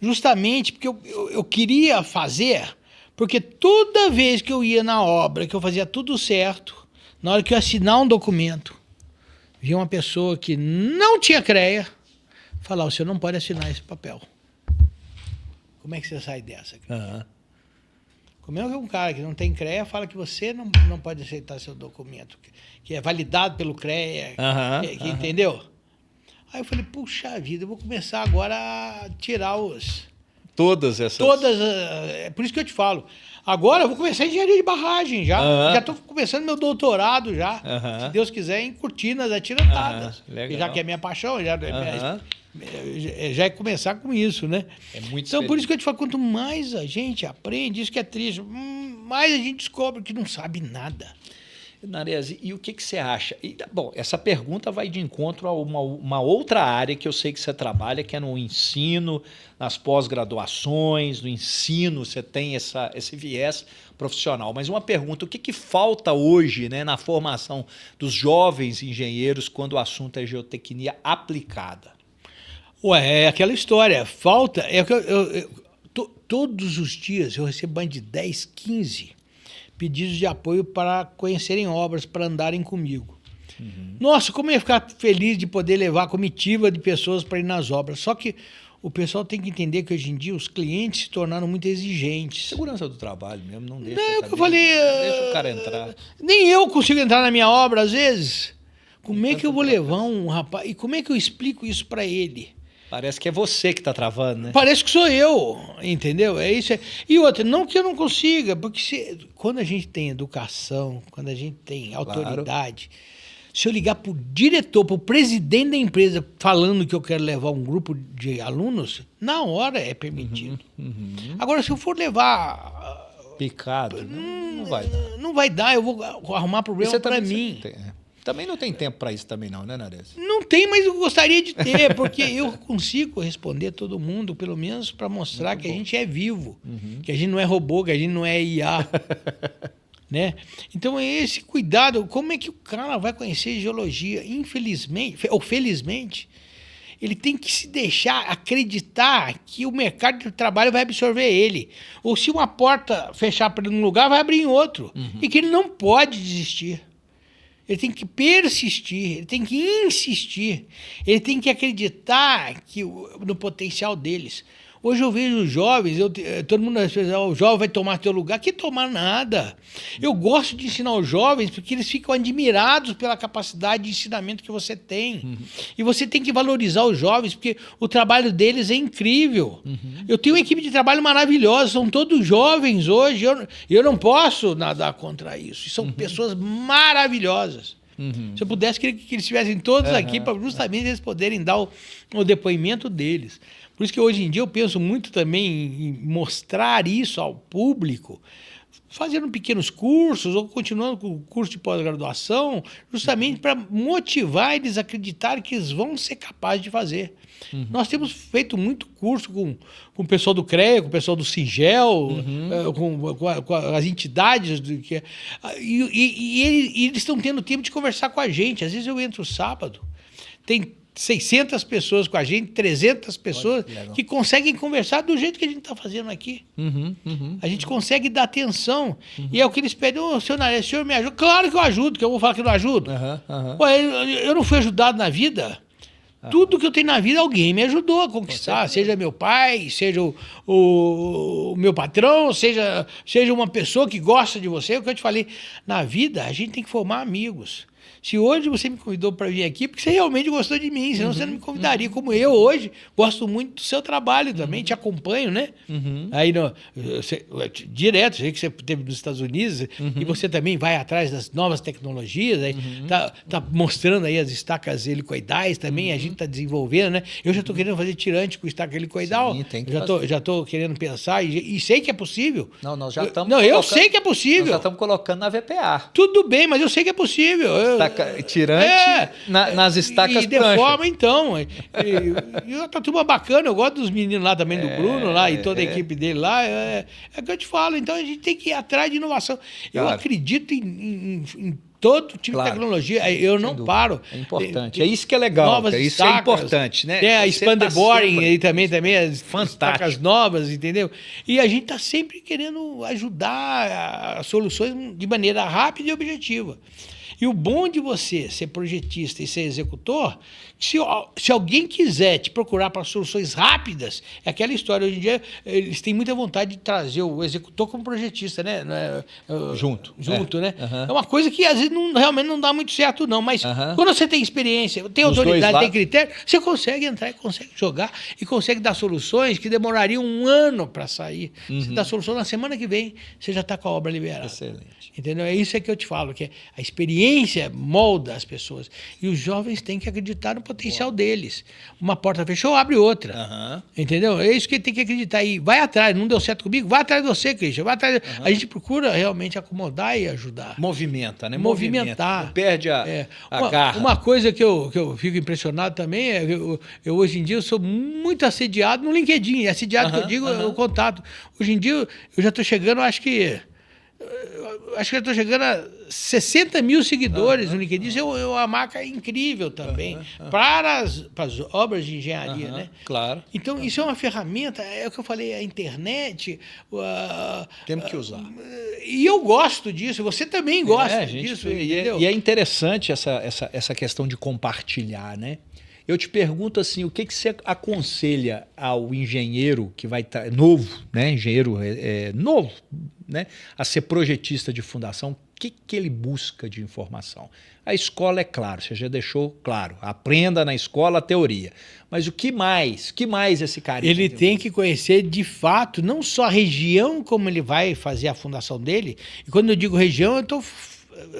justamente porque eu queria fazer, porque toda vez que eu ia na obra, que eu fazia tudo certo, na hora que eu assinar um documento, via uma pessoa que não tinha CREA, falar, o senhor não pode assinar esse papel. Como é que você sai dessa? Como é que um cara que não tem CREA fala que você não pode aceitar seu documento, que é validado pelo CREA, entendeu? Aí eu falei, puxa vida, eu vou começar agora a tirar Todas essas... É por isso que eu te falo. Agora eu vou começar engenharia de barragem já. Já estou começando meu doutorado já. Se Deus quiser, em cortinas atirantadas. Já que é minha paixão, já é começar com isso, né? É muito então, por isso que eu te falo, quanto mais a gente aprende, isso que é triste, mais a gente descobre que não sabe nada. Narese, e o que você acha? Bom, essa pergunta vai de encontro a uma outra área que eu sei que você trabalha, que é no ensino, nas pós-graduações, no ensino, você tem esse viés profissional. Mas uma pergunta, o que falta hoje, né, na formação dos jovens engenheiros quando o assunto é geotecnia aplicada? Ué, é aquela história, falta... todos os dias eu recebo mais de 10, 15 pedidos de apoio para conhecerem obras, para andarem comigo. Nossa, como eu ia ficar feliz de poder levar a comitiva de pessoas para ir nas obras. Só que o pessoal tem que entender que hoje em dia os clientes se tornaram muito exigentes. Segurança do trabalho mesmo, não deixa. Não, é o que eu falei. Deixa o cara entrar. Nem eu consigo entrar na minha obra, às vezes. Como é que eu vou levar um rapaz... E como é que eu explico isso para ele? Parece que é você que está travando, né? Parece que sou eu, entendeu? É isso. E outra, não que eu não consiga, porque quando a gente tem educação, quando a gente tem autoridade, se eu ligar para o diretor, para o presidente da empresa, falando que eu quero levar um grupo de alunos, na hora é permitido. Agora, se eu for levar... Picado, não vai dar. Não vai dar, eu vou arrumar problema para mim. Também não tem tempo para isso também não, né, Narese? Não tem, mas eu gostaria de ter, porque eu consigo responder todo mundo, pelo menos para mostrar que a gente é vivo, que a gente não é robô, que a gente não é IA. Né? Então, é esse cuidado. Como é que o cara vai conhecer geologia? Infelizmente, ou felizmente, ele tem que se deixar acreditar que o mercado de trabalho vai absorver ele. Ou se uma porta fechar para ele num lugar, vai abrir em outro. E que ele não pode desistir. Ele tem que persistir, ele tem que insistir, ele tem que acreditar no potencial deles. Hoje eu vejo os jovens, todo mundo pensa, o jovem vai tomar teu lugar. Que tomar nada. Eu gosto de ensinar os jovens porque eles ficam admirados pela capacidade de ensinamento que você tem. E você tem que valorizar os jovens porque o trabalho deles é incrível. Eu tenho uma equipe de trabalho maravilhosa, são todos jovens hoje. Eu não posso nadar contra isso. São pessoas maravilhosas. Se eu pudesse, queria que eles estivessem todos aqui para justamente eles poderem dar o depoimento deles. Por isso que hoje em dia eu penso muito também em mostrar isso ao público, fazendo pequenos cursos ou continuando com o curso de pós-graduação, justamente para motivar eles a acreditarem que eles vão ser capazes de fazer. Nós temos feito muito curso com o pessoal do CREA, com o pessoal do Singel, com as entidades. E eles estão tendo tempo de conversar com a gente. Às vezes eu entro sábado, tem 600 pessoas com a gente, 300 pessoas que conseguem conversar do jeito que a gente está fazendo aqui. A gente consegue dar atenção. E é o que eles pedem, senhor Narese, o senhor me ajuda? Claro que eu ajudo, que eu vou falar que não ajudo. Eu não fui ajudado na vida? Tudo que eu tenho na vida, alguém me ajudou a conquistar. Seja meu pai, seja o meu patrão, seja uma pessoa que gosta de você. É o que eu te falei. Na vida, a gente tem que formar amigos. Se hoje você me convidou para vir aqui, porque você realmente gostou de mim, senão você não me convidaria. Como eu hoje gosto muito do seu trabalho também, te acompanho, né? Aí direto, sei que você esteve nos Estados Unidos e você também vai atrás das novas tecnologias, aí tá mostrando aí as estacas helicoidais também, a gente está desenvolvendo, né? Eu já estou querendo fazer tirante com estaca helicoidal. Sim, tem que já estou querendo pensar e sei que é possível. Não, nós já estamos. Não, eu sei que é possível. Nós já estamos colocando na VPA. Tudo bem, mas eu sei que é possível. Tirante nas estacas e deforma, então. E outra turma bacana, eu gosto dos meninos lá também, do Bruno lá e toda a equipe dele lá. É o que eu te falo. Então a gente tem que ir atrás de inovação. Eu acredito em todo tipo de tecnologia. Eu não paro. É importante. É isso que é legal. Isso é importante, né? Tem a Expander Boring aí também, as estacas novas, entendeu? E a gente está sempre querendo ajudar a soluções de maneira rápida e objetiva. E o bom de você ser projetista e ser executor, se alguém quiser te procurar para soluções rápidas, é aquela história. Hoje em dia, eles têm muita vontade de trazer o executor como projetista, né? Junto, né? Uhum. É uma coisa que às vezes realmente não dá muito certo, não. Mas quando você tem experiência, tem autoridade, tem critério, você consegue entrar e consegue jogar e consegue dar soluções que demorariam 1 ano para sair. Você dá solução na semana que vem, você já está com a obra liberada. Excelente. Entendeu? É isso que eu te falo, que a experiência molda as pessoas. E os jovens têm que acreditar no potencial deles. Uma porta fechou, abre outra. Entendeu? É isso que tem que acreditar. E vai atrás, não deu certo comigo, vai atrás de você, Christian. Vai atrás. A gente procura realmente acomodar e ajudar. Movimenta, né? Movimentar. Não perde a garra. Uma coisa que eu fico impressionado também é que eu hoje em dia eu sou muito assediado no LinkedIn. Assediado que eu digo é o contato. Hoje em dia eu já estou chegando, acho que eu estou chegando a 60 mil seguidores no LinkedIn. Isso é uma marca incrível também para as obras de engenharia, né? Claro. Então, isso é uma ferramenta, é o que eu falei, a internet. Temos que usar. E eu gosto disso, você também gosta disso. E é interessante essa questão de compartilhar, né? Eu te pergunto assim, o que você aconselha ao engenheiro que vai estar novo, né? Engenheiro novo, né? A ser projetista de fundação, o que ele busca de informação? A escola, é claro, você já deixou claro, aprenda na escola a teoria. Mas o que mais? Que mais esse cara? Ele tem que conhecer de fato, não só a região como ele vai fazer a fundação dele. E quando eu digo região, eu estou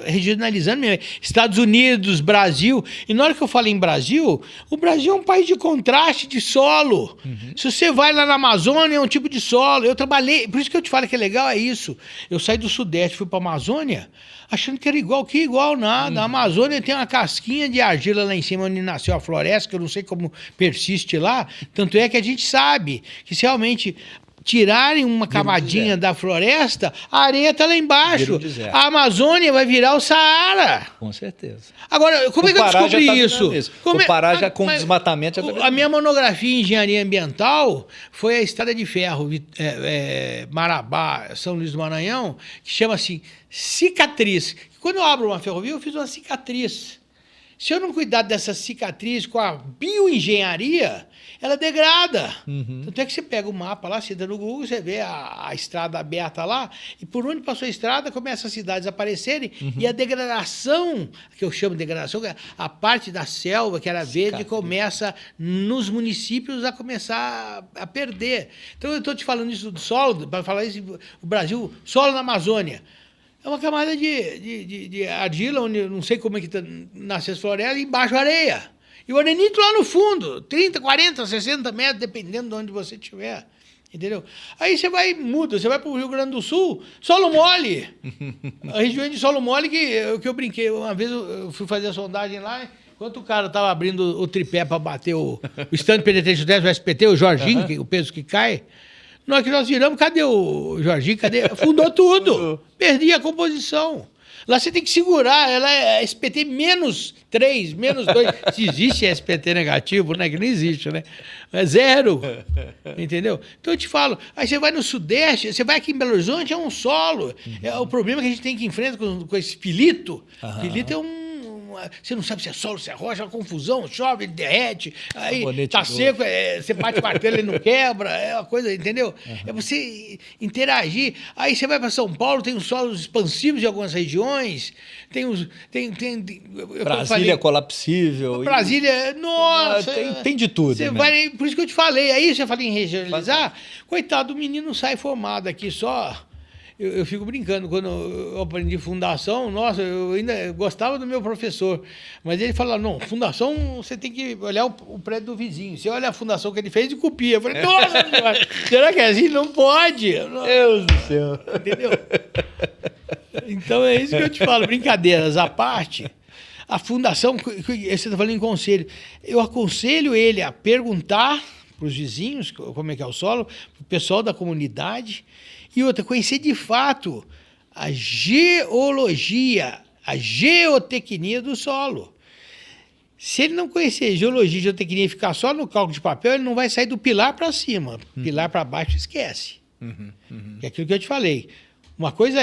regionalizando mesmo. Estados Unidos, Brasil. E na hora que eu falo em Brasil, o Brasil é um país de contraste de solo. Se você vai lá na Amazônia, é um tipo de solo. Eu trabalhei, por isso que eu te falo que é legal, é isso. Eu saí do Sudeste, fui para a Amazônia, achando que era igual, que igual nada. A Amazônia tem uma casquinha de argila lá em cima onde nasceu a floresta, que eu não sei como persiste lá. Tanto é que a gente sabe que se realmente tirarem uma camadinha da floresta, a areia está lá embaixo. A Amazônia vai virar o Saara. Com certeza. Agora, como é que eu descobri isso? O Pará já com desmatamento... A minha monografia em engenharia ambiental foi a Estrada de Ferro, Marabá, São Luís do Maranhão, que chama assim, cicatriz. Quando eu abro uma ferrovia, eu fiz uma cicatriz. Se eu não cuidar dessa cicatriz com a bioengenharia, ela degrada. Tanto é que você pega o mapa lá, você entra no Google, você vê a estrada aberta lá, e por onde passou a estrada, começam as cidades a aparecerem, e a degradação, que eu chamo de degradação, a parte da selva, que era verde, começa nos municípios a começar a perder. Então eu estou te falando isso do solo, para falar isso, o Brasil, solo na Amazônia. É uma camada de argila, onde eu não sei como é que nasce as florestas, e embaixo areia. E o arenito lá no fundo, 30, 40, 60 metros, dependendo de onde você estiver. Entendeu? Aí você vai, muda, você vai para o Rio Grande do Sul, solo mole. A região de solo mole que eu brinquei. Uma vez eu fui fazer a sondagem lá, enquanto o cara estava abrindo o tripé para bater o stand PDT 10, o SPT, o Jorginho, o peso que cai. Na hora que nós viramos, cadê o Jorginho? Cadê? Fundou tudo. Perdi a composição. Lá você tem que segurar, ela é SPT menos 3, menos 2. Se existe SPT negativo, né? Que não existe, né? É 0. Entendeu? Então eu te falo, aí você vai no Sudeste, você vai aqui em Belo Horizonte, é um solo. É o problema que a gente tem que enfrentar com esse pilito. Pilito é você não sabe se é solo, se é rocha, é uma confusão, chove, ele derrete, aí tá seco, você bate o martelo, ele não quebra, é uma coisa, entendeu? É você interagir. Aí você vai para São Paulo, tem os solos expansivos de algumas regiões, Brasília é colapsível. Brasília, nossa. Tem de tudo. Por isso que eu te falei, aí você fala em regionalizar, coitado, o menino sai formado aqui só. Eu fico brincando, quando eu aprendi fundação, nossa, eu ainda gostava do meu professor, mas ele fala, não, fundação você tem que olhar o prédio do vizinho, você olha a fundação que ele fez e copia. Eu falei, nossa, será que é assim? Não pode. Deus do céu. Entendeu? Então é isso que eu te falo, brincadeiras à parte, a fundação, você está falando em conselho, eu aconselho ele a perguntar para os vizinhos como é que é o solo, para o pessoal da comunidade. E outra, conhecer de fato a geologia, a geotecnia do solo. Se ele não conhecer geologia e geotecnia e ficar só no cálculo de papel, ele não vai sair do pilar para cima. Pilar para baixo, esquece. É aquilo que eu te falei. Uma coisa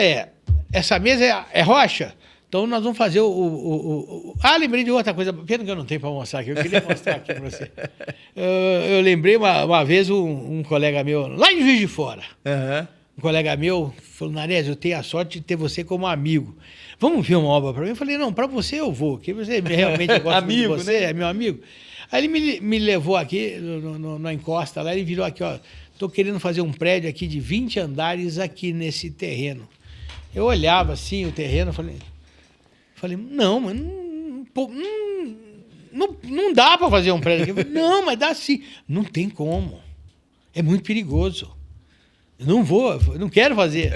essa mesa é rocha? Então, nós vamos fazer Ah, lembrei de outra coisa. Pena que eu não tenho para mostrar aqui. Eu queria mostrar aqui para você. Eu lembrei uma vez um colega meu, lá em Juiz de Fora. Um colega meu falou, Nares, eu tenho a sorte de ter você como amigo. Vamos ver uma obra para mim? Eu falei, não, para você eu vou, porque você realmente gosta amigo, de você, né? é meu amigo. Aí ele me levou aqui, na encosta lá, ele virou aqui, ó, estou querendo fazer um prédio aqui de 20 andares aqui nesse terreno. Eu olhava assim o terreno, falei, não, mas não dá para fazer um prédio aqui. Eu falei, não, mas dá sim. Não tem como. É muito perigoso. Eu não vou, eu não quero fazer.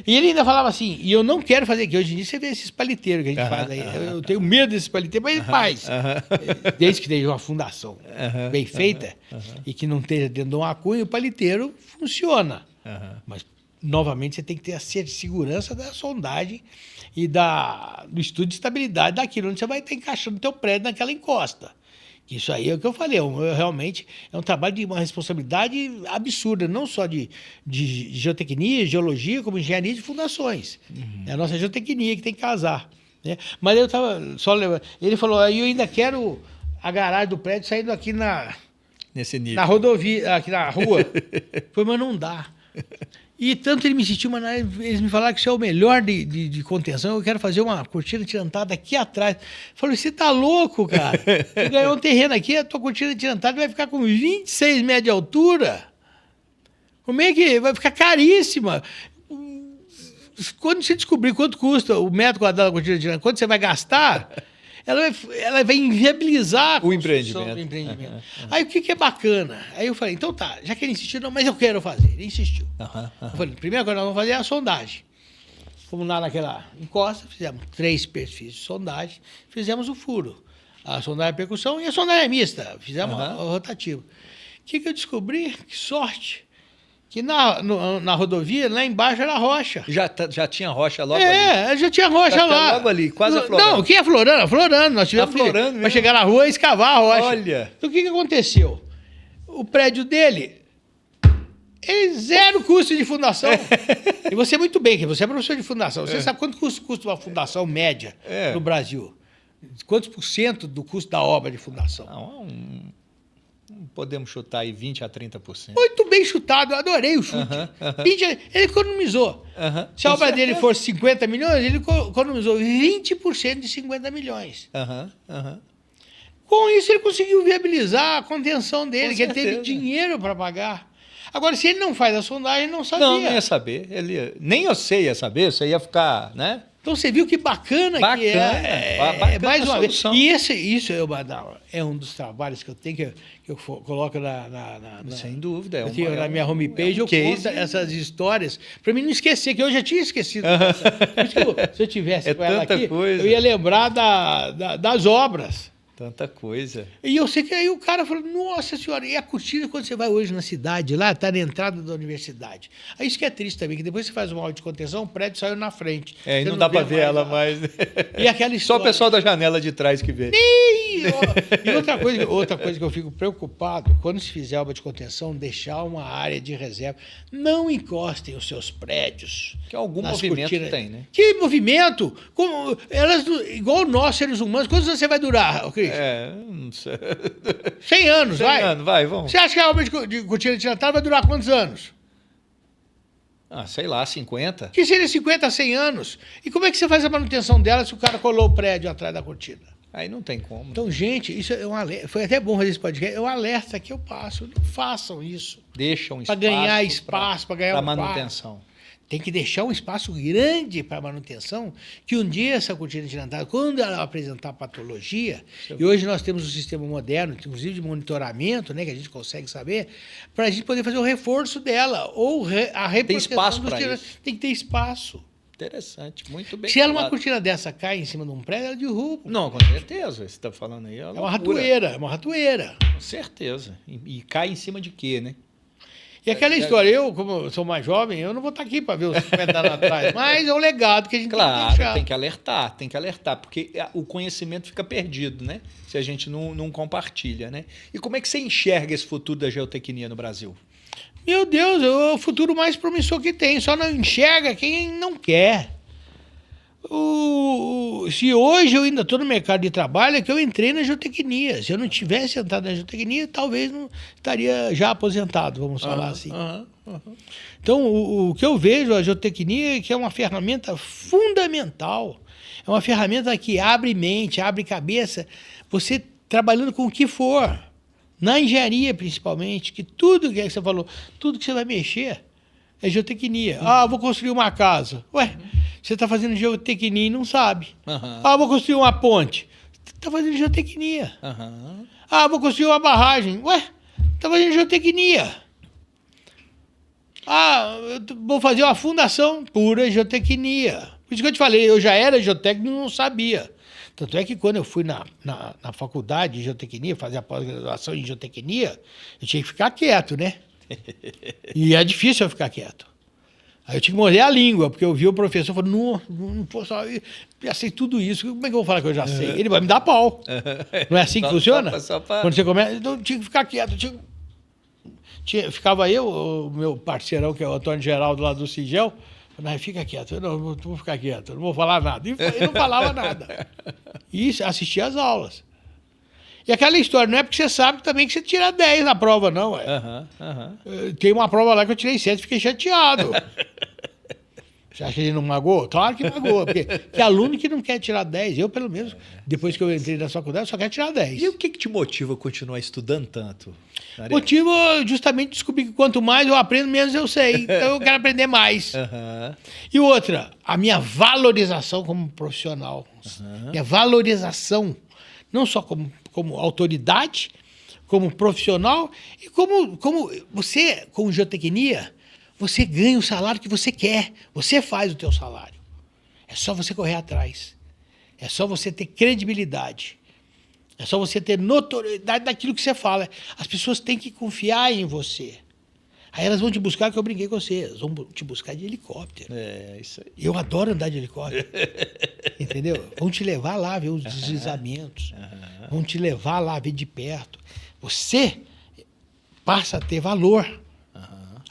E ele ainda falava assim, e eu não quero fazer aqui. Hoje em dia você vê esses paliteiros que a gente faz aí. Eu tenho medo desses paliteiros, mas ele faz. Desde que tenha uma fundação bem feita e que não esteja dentro de uma cunha, o paliteiro funciona. Mas, novamente, você tem que ter a segurança da sondagem e do estudo de estabilidade daquilo onde você vai estar encaixando o teu prédio naquela encosta. Isso aí é o que eu falei, realmente é um trabalho de uma responsabilidade absurda, não só de geotecnia, geologia, como engenharia de fundações. É a nossa geotecnia que tem que casar. Né? Mas eu estava só lembrando, ele falou, aí eu ainda quero a garagem do prédio saindo aqui nesse nível. Na rodovia, aqui na rua. Falei, mas não dá. E tanto ele me insistiu, mas eles me falaram que isso é o melhor de contenção, eu quero fazer uma cortina tirantada aqui atrás. Eu falei, você tá louco, cara? Você ganhou um terreno aqui, a tua cortina tirantada vai ficar com 26 metros de altura. Como é que vai ficar caríssima? Quando você descobrir quanto custa o metro quadrado da cortina tirantada, quanto você vai gastar, ela vai inviabilizar o empreendimento. Aí o que é bacana? Aí eu falei, então tá, já que ele insistiu, não, mas eu quero fazer. Ele insistiu. Eu falei, primeira coisa que nós vamos fazer é a sondagem. Fomos lá naquela encosta, fizemos 3 perfis de sondagem, fizemos o furo. A sondagem é percussão e a sondagem é mista. Fizemos o rotativo. O que eu descobri? Que sorte! Que na rodovia, lá embaixo era rocha. Já tinha rocha logo ali? Já tinha rocha lá. Logo ali, quase aflorando. Não, o que é aflorando? Aflorando. Nós tivemos para chegar na rua e escavar a rocha. Olha. Então o que aconteceu? O prédio dele, zero custo de fundação. E você muito bem, que você é professor de fundação. Você sabe quanto custa uma fundação média no Brasil? Quantos % do custo da obra de fundação? Podemos chutar aí 20% a 30%. Muito bem chutado, eu adorei o chute. Ele economizou. Se a obra dele for 50 milhões, ele economizou 20% de 50 milhões. Com isso, ele conseguiu viabilizar a contenção dele, que ele teve dinheiro para pagar. Agora, se ele não faz a sondagem, ele não sabia. Não ia saber. Nem você ia saber, você ia ficar, né? Então você viu que bacana que é. Bacana mais uma vez. solução. E isso é um dos trabalhos que eu tenho, que eu coloco Sem dúvida. Na minha homepage, eu conto essas histórias, para mim não esquecer, que eu já tinha esquecido. Por isso que se eu tivesse com ela aqui, eu ia lembrar das obras. Tanta coisa. E eu sei que aí o cara falou, nossa senhora, e a cortina quando você vai hoje na cidade, lá está na entrada da universidade. Aí isso que é triste também, que depois você faz uma aula de contenção, o prédio saiu na frente. E não dá para ver ela mais. E aquela história... Só o pessoal da janela de trás que vê. E outra coisa que eu fico preocupado, quando se fizer obra de contenção, deixar uma área de reserva. Não encostem os seus prédios. Que algum movimento tem, né? Que movimento? Igual nós, seres humanos, quantos anos você vai durar, Cris? Não sei. 100 anos, 100 vai? anos, vai, vamos. Você acha que a obra de cortina tirantada vai durar quantos anos? Sei lá, 50. Que seria 50 a 100 anos. E como é que você faz a manutenção dela se o cara colou o prédio atrás da cortina? Aí não tem como. Então, gente, isso é um alerta. Foi até bom fazer esse podcast. É um alerta que eu passo. Não façam isso. Deixam espaço. Para ganhar espaço, para ganhar manutenção. Tem que deixar um espaço grande para manutenção, que um dia essa cortina tirantada, quando ela apresentar patologia, e hoje nós temos um sistema moderno, inclusive de monitoramento, né, que a gente consegue saber, para a gente poder fazer o reforço dela, ou a reproteção. Tem espaço para isso. Tem que ter espaço. Interessante, muito bem. Se uma cortina dessa cai em cima de um prédio, ela derruba. Não, com certeza. Você está falando aí. É uma ratoeira. Com certeza. E cai em cima de quê, né? E aquela história, eu, como eu sou mais jovem, eu não vou estar aqui para ver os 50 anos atrás, mas é um legado que a gente tem que deixar. Claro, tem que alertar, porque o conhecimento fica perdido, né? Se a gente não compartilha, né? E como é que você enxerga esse futuro da geotecnia no Brasil? Meu Deus, é o futuro mais promissor que tem, só não enxerga quem não quer. Se hoje eu ainda estou no mercado de trabalho, é que eu entrei na geotecnia. Se eu não tivesse entrado na geotecnia, talvez não estaria já aposentado, vamos falar assim. Então, o que eu vejo, a geotecnia, é que é uma ferramenta fundamental. É uma ferramenta que abre mente, abre cabeça, você trabalhando com o que for. Na engenharia, principalmente, que tudo que você falou, tudo que você vai mexer é geotecnia. Vou construir uma casa. Ué, você está fazendo geotecnia e não sabe. Vou construir uma ponte. Está fazendo geotecnia. Vou construir uma barragem. Ué, está fazendo geotecnia. Eu vou fazer uma fundação, pura geotecnia. Por isso que eu te falei, eu já era geotécnico e não sabia. Tanto é que quando eu fui na faculdade de geotecnia, fazer a pós-graduação em geotecnia, eu tinha que ficar quieto, né? E é difícil eu ficar quieto. Aí eu tinha que morder a língua, porque eu vi o professor falando, não posso, eu já sei tudo isso, como é que eu vou falar que eu já sei? Ele vai me dar pau. Não é assim que funciona? Quando você começa, então eu tinha que ficar quieto. Ficava eu, o meu parceirão, que é o Antônio Geraldo, lá do Sigel, não, fica quieto, eu não vou ficar quieto, eu não vou falar nada. E ele não falava nada. E assistia às aulas. E aquela história, não é porque você sabe também que você tira 10 na prova, não. Tem uma prova lá que eu tirei 7 e fiquei chateado. Você acha que ele não magoou? Claro que magoou, porque tem aluno que não quer tirar 10. Eu, pelo menos, depois que eu entrei na faculdade, só quero tirar 10. E o que te motiva a continuar estudando tanto? Motivo justamente descobrir que quanto mais eu aprendo, menos eu sei. Então eu quero aprender mais. E outra, a minha valorização como profissional. Minha valorização, não só como autoridade, como profissional, e como você, com geotecnia, você ganha o salário que você quer. Você faz o teu salário. É só você correr atrás. É só você ter credibilidade. É só você ter notoriedade daquilo que você fala. As pessoas têm que confiar em você. Aí elas vão te buscar, que eu brinquei com você. Elas vão te buscar de helicóptero. Isso aí. Eu adoro andar de helicóptero. Entendeu? Vão te levar lá, ver os deslizamentos. Vão te levar lá, ver de perto. Você passa a ter valor.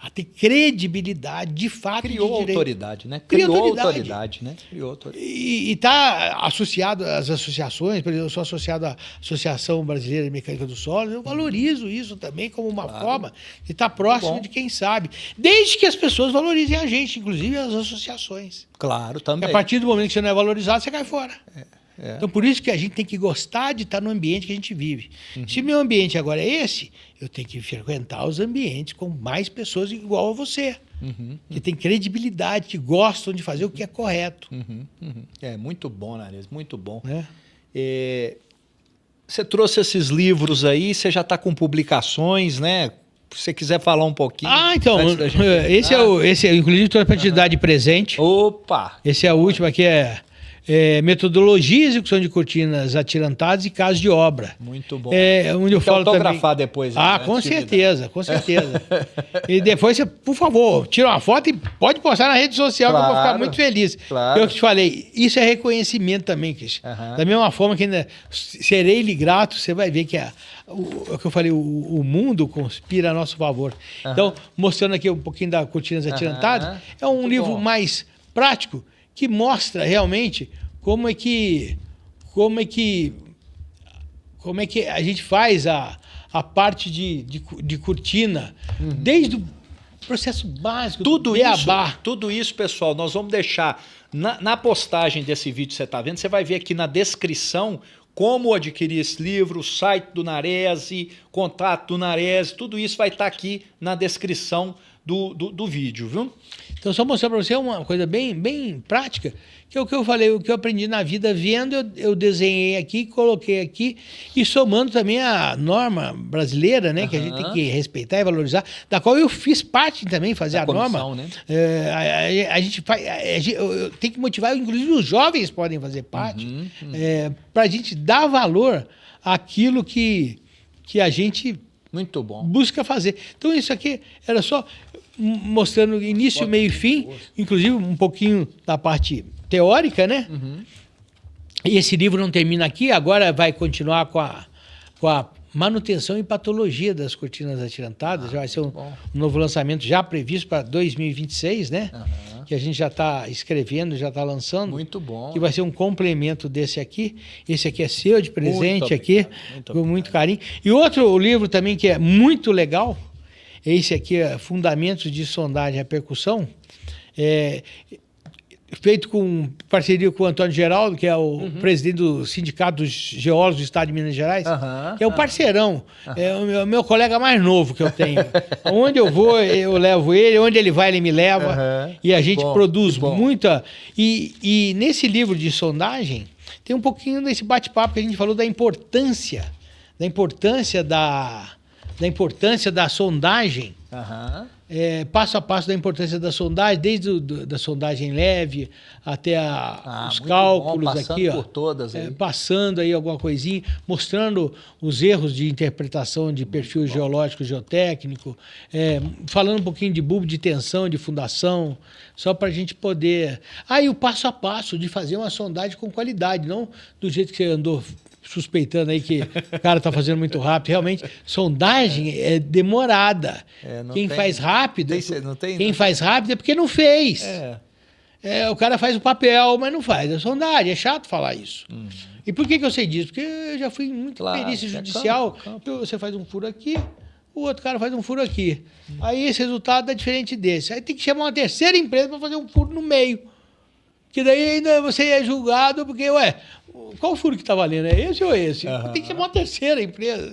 A ter credibilidade, de fato, Criou autoridade, né? Criou autoridade, né? Criou autoridade. E está associado às associações, por exemplo, eu sou associado à Associação Brasileira de Mecânica do Solo, eu valorizo isso também como uma forma de estar próximo de quem sabe. Desde que as pessoas valorizem a gente, inclusive as associações. Claro, também. E a partir do momento que você não é valorizado, você cai fora. Então, por isso que a gente tem que gostar de estar no ambiente que a gente vive. Se meu ambiente agora é esse, eu tenho que frequentar os ambientes com mais pessoas igual a você. Que tem credibilidade, que gostam de fazer o que é correto. É muito bom, Nares, muito bom. Você trouxe esses livros aí, você já está com publicações, né? Se você quiser falar um pouquinho. Então, esse é inclusive estou para te dar de presente. Opa! Esse é o último aqui, metodologia e execução de cortinas atirantadas e casos de obra. Muito bom. Onde eu falo autografar também... depois. Com certeza, com certeza. E depois você, por favor, tira uma foto e pode postar na rede social, que eu vou ficar muito feliz. Claro. Eu que te falei, isso é reconhecimento também, Cristian. Da mesma forma que ainda serei-lhe grato, você vai ver que o que eu falei, o mundo conspira a nosso favor. Então, mostrando aqui um pouquinho da Cortinas Atirantadas, é um livro mais prático, que mostra realmente como é que a gente faz a parte de cortina, desde o processo básico, tudo isso, pessoal, nós vamos deixar na postagem desse vídeo que você está vendo, você vai ver aqui na descrição como adquirir esse livro, o site do Narese, contato do Narese, tudo isso vai estar aqui na descrição do vídeo, viu? Então, só mostrar para você uma coisa bem prática, que é o que eu falei, o que eu aprendi na vida vendo, eu desenhei aqui, coloquei aqui, e somando também a norma brasileira, né, que a gente tem que respeitar e valorizar, da qual eu fiz parte também, fazer a norma. Né? A gente tem que motivar, inclusive os jovens podem fazer parte, para a gente dar valor àquilo que a gente muito bom busca fazer. Então, isso aqui era só mostrando início, meio e fim, inclusive um pouquinho da parte teórica, né? E esse livro não termina aqui, agora vai continuar com a manutenção e patologia das cortinas atirantadas, já vai ser um novo lançamento já previsto para 2026, né? que a gente já está escrevendo, já está lançando. Muito bom. Que vai ser um complemento desse aqui. Esse aqui é seu de presente Muito aqui, obrigado, com muito carinho. E outro livro também que é muito legal, esse aqui é Fundamentos de Sondagem e Repercussão, feito com parceria com o Antônio Geraldo, que é o presidente do Sindicato dos Geólogos do Estado de Minas Gerais, que é um parceirão, é o meu colega mais novo que eu tenho. Onde eu vou, eu levo ele, onde ele vai, ele me leva, e a gente produz muita... E nesse livro de sondagem, tem um pouquinho desse bate-papo que a gente falou da importância da sondagem, passo a passo da importância da sondagem, desde da sondagem leve até os cálculos bom, passando aqui, por todas aí. passando aí alguma coisinha, mostrando os erros de interpretação de perfil geológico, geotécnico, falando um pouquinho de bulbo de tensão, de fundação, só para a gente poder... e o passo a passo de fazer uma sondagem com qualidade, não do jeito que você andou suspeitando aí que o cara está fazendo muito rápido. Realmente, sondagem é demorada. Quem faz rápido é porque não fez. O cara faz o papel, mas não faz a sondagem. É chato falar isso. E por que eu sei disso? Porque eu já fui em muita perícia judicial. Você faz um furo aqui, o outro cara faz um furo aqui. Aí esse resultado é diferente desse. Aí tem que chamar uma terceira empresa para fazer um furo no meio. Que daí ainda você é julgado porque, qual furo que está valendo? É esse ou esse? Tem que chamar uma terceira empresa.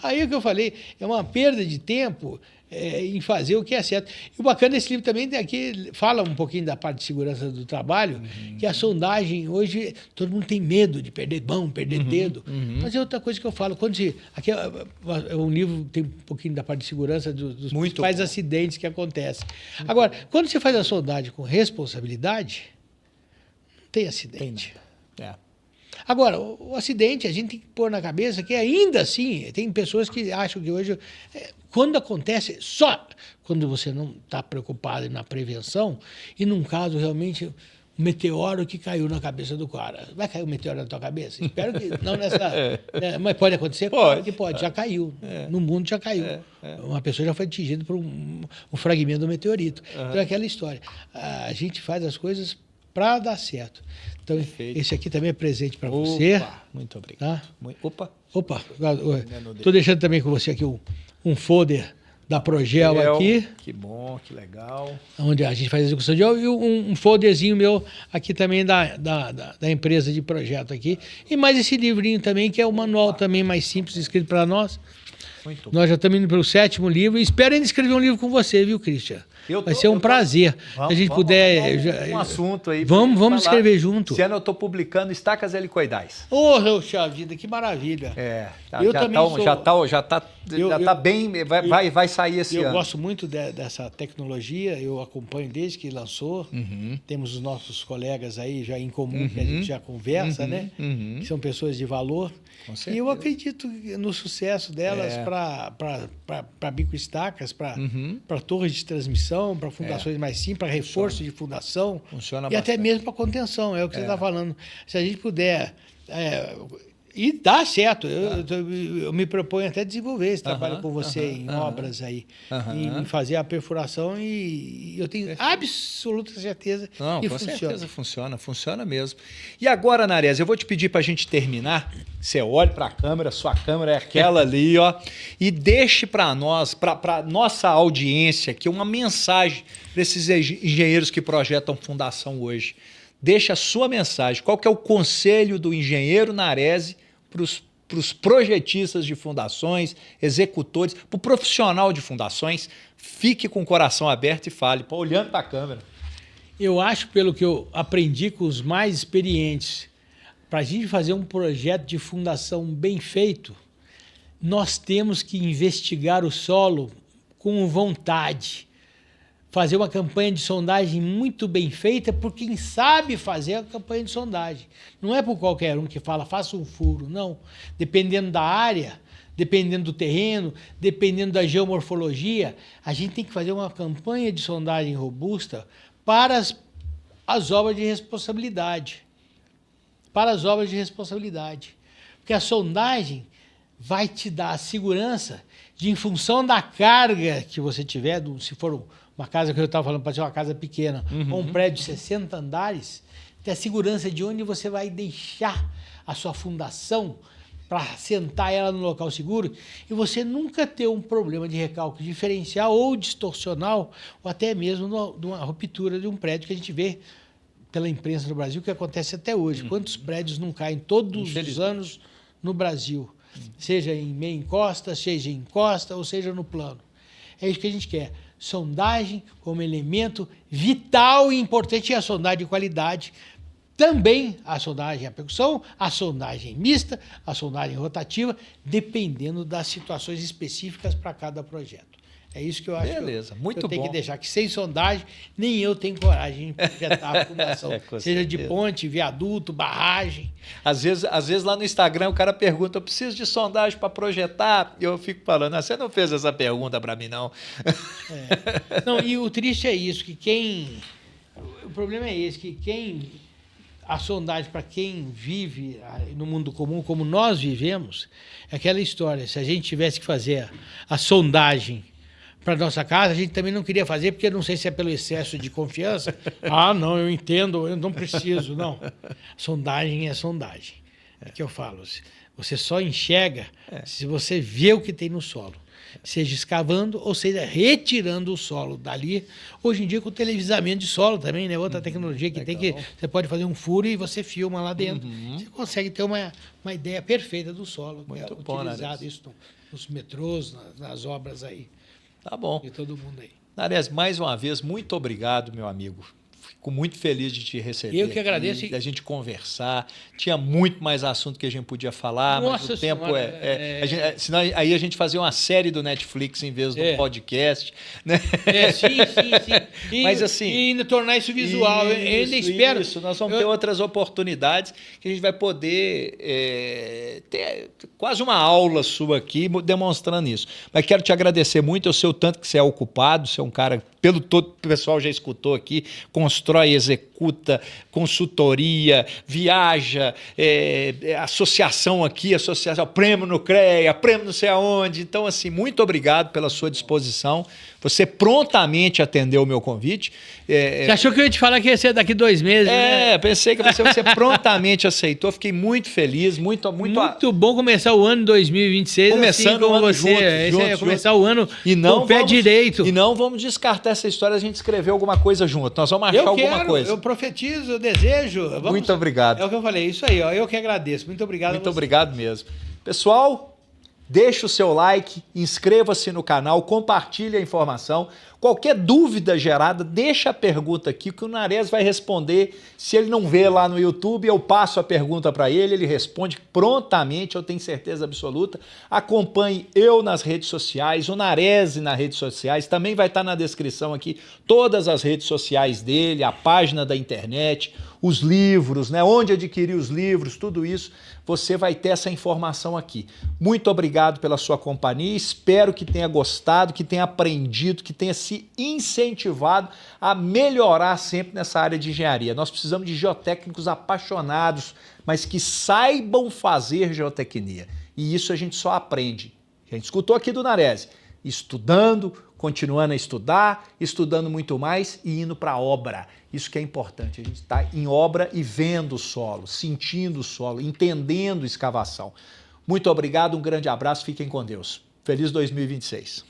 Aí o que eu falei, é uma perda de tempo em fazer o que é certo. E o bacana desse livro também, aqui fala um pouquinho da parte de segurança do trabalho, que a sondagem hoje, todo mundo tem medo de perder mão, perder dedo. Mas é outra coisa que eu falo, aqui é um livro que tem um pouquinho da parte de segurança dos principais acidentes que acontecem. Agora, quando você faz a sondagem com responsabilidade, não tem acidente. Agora, o acidente, a gente tem que pôr na cabeça que ainda assim, tem pessoas que acham que hoje, quando acontece, só quando você não está preocupado na prevenção, e num caso realmente, um meteoro que caiu na cabeça do cara. Vai cair um meteoro na tua cabeça? Espero que não nessa... mas pode acontecer? Pode. Já caiu. No mundo já caiu. Uma pessoa já foi atingida por um fragmento do meteorito. Então é aquela história. A gente faz as coisas para dar certo. Então, esse aqui também é presente para você. Muito obrigado. Tá? Opa. Estou deixando também com você aqui um folder da Progel aqui. Que bom, que legal. Onde a gente faz a execução de obra. E um folderzinho meu aqui também da empresa de projeto aqui. E mais esse livrinho também, que é o manual também mais simples, escrito para nós. Nós já estamos indo para o 7º livro e espero ainda escrever um livro com você, viu, Christian? Vai ser um prazer. Se a gente puder... Um assunto aí. Vamos escrever junto. Esse ano eu estou publicando Estacas Helicoidais. Poxa vida, que maravilha. Já está bem, vai sair esse ano. Eu gosto muito dessa tecnologia, eu acompanho desde que lançou. Temos os nossos colegas aí já em comum, que a gente já conversa, né? Que são pessoas de valor. E eu acredito no sucesso delas para bico-estacas, para torres de transmissão, para fundações mais simples, para reforço de fundação. Funciona e até mesmo para contenção, é o que você está falando. Se a gente puder... E dá certo. Eu me proponho até desenvolver esse trabalho com você em obras aí, em fazer a perfuração e eu tenho absoluta certeza que com certeza funciona mesmo. E agora, Nares, eu vou te pedir para a gente terminar, você olhe para a câmera, sua câmera é aquela ali, e deixe para nós, para nossa audiência aqui, uma mensagem para esses engenheiros que projetam fundação hoje. Deixa a sua mensagem. Qual que é o conselho do engenheiro Nares para os projetistas de fundações, executores, para o profissional de fundações? Fique com o coração aberto e fale, olhando para a câmera. Eu acho, pelo que eu aprendi com os mais experientes, para a gente fazer um projeto de fundação bem feito, nós temos que investigar o solo com vontade. Fazer uma campanha de sondagem muito bem feita por quem sabe fazer a campanha de sondagem. Não é por qualquer um que fala, faça um furo, não. Dependendo da área, dependendo do terreno, dependendo da geomorfologia, a gente tem que fazer uma campanha de sondagem robusta para as obras de responsabilidade. Para as obras de responsabilidade. Porque a sondagem vai te dar a segurança de, em função da carga que você tiver, se for uma casa que eu estava falando, pode ser uma casa pequena, ou um prédio de 60 andares, ter a segurança de onde você vai deixar a sua fundação para sentar ela no local seguro e você nunca ter um problema de recalque diferencial ou distorcional, ou até mesmo de uma ruptura de um prédio que a gente vê pela imprensa no Brasil, que acontece até hoje. Quantos prédios não caem todos os anos no Brasil? Seja em meia encosta, seja em encosta, ou seja no plano. É isso que a gente quer. Sondagem como elemento vital e importante, e a sondagem de qualidade. Também a sondagem à percussão, a sondagem mista, a sondagem rotativa, dependendo das situações específicas para cada projeto. É isso que eu acho. Beleza, que muito eu tenho bom. que deixar, que sem sondagem, nem eu tenho coragem de projetar a fundação. Seja de ponte, viaduto, barragem. Às vezes lá no Instagram o cara pergunta, eu preciso de sondagem para projetar, e eu fico falando, você não fez essa pergunta para mim, não. Não, e o triste é isso, que o problema é esse, que a sondagem para quem vive no mundo comum, como nós vivemos, é aquela história, se a gente tivesse que fazer a sondagem para nossa casa, a gente também não queria fazer, porque não sei se é pelo excesso de confiança. Não, eu entendo, eu não preciso, não. Sondagem é sondagem. É que eu falo, você só enxerga se você vê o que tem no solo. Seja escavando, ou seja, retirando o solo dali. Hoje em dia, com o televisamento de solo também, né? Outra tecnologia que tem que... Você pode fazer um furo e você filma lá dentro. Você consegue ter uma ideia perfeita do solo. Muito bom, utilizado isso nos metrôs, nas obras aí. Tá bom. De todo mundo aí. Nares, mais uma vez, muito obrigado, meu amigo. Fico muito feliz de te receber. Eu que agradeço. Da gente conversar. Tinha muito mais assunto que a gente podia falar, Nossa mas o tempo senhora, senão aí a gente fazia uma série do Netflix em vez do podcast. Né? Sim. Mas assim... E ainda tornar isso visual. Eu ainda espero... Isso, nós vamos ter outras oportunidades que a gente vai poder ter quase uma aula sua aqui demonstrando isso. Mas quero te agradecer muito. Eu sei o tanto que você é ocupado, você é um cara... Pelo todo o pessoal já escutou aqui, constrói, executa, consultoria, viaja, associação aqui, associação, prêmio no CREA, prêmio não sei aonde. Então, assim, muito obrigado pela sua disposição. Você prontamente atendeu o meu convite. Você achou que eu ia te falar que ia ser daqui 2 meses, né? Pensei que você prontamente aceitou. Fiquei muito feliz, muito bom começar o ano 2026 começando assim o ano juntos. Começar o ano com o pé direito. E não vamos descartar essa história, a gente escrever alguma coisa junto. Nós vamos achar alguma coisa. Eu profetizo, eu desejo. Muito obrigado. É o que eu falei, isso aí, ó, eu que agradeço. Muito obrigado. Muito obrigado mesmo. Pessoal, deixe o seu like, inscreva-se no canal, compartilhe a informação. Qualquer dúvida gerada, deixa a pergunta aqui que o Nares vai responder. Se ele não vê lá no YouTube, eu passo a pergunta para ele, ele responde prontamente, eu tenho certeza absoluta. Acompanhe eu nas redes sociais, o Nares nas redes sociais, também vai estar na descrição aqui todas as redes sociais dele, a página da internet, os livros, né? Onde adquirir os livros, tudo isso, você vai ter essa informação aqui. Muito obrigado pela sua companhia, espero que tenha gostado, que tenha aprendido, que tenha se incentivado a melhorar sempre nessa área de engenharia. Nós precisamos de geotécnicos apaixonados, mas que saibam fazer geotecnia. E isso a gente só aprende. A gente escutou aqui do Nares, estudando, continuando a estudar, estudando muito mais e indo para a obra. Isso que é importante, a gente está em obra e vendo o solo, sentindo o solo, entendendo escavação. Muito obrigado, um grande abraço, fiquem com Deus. Feliz 2026.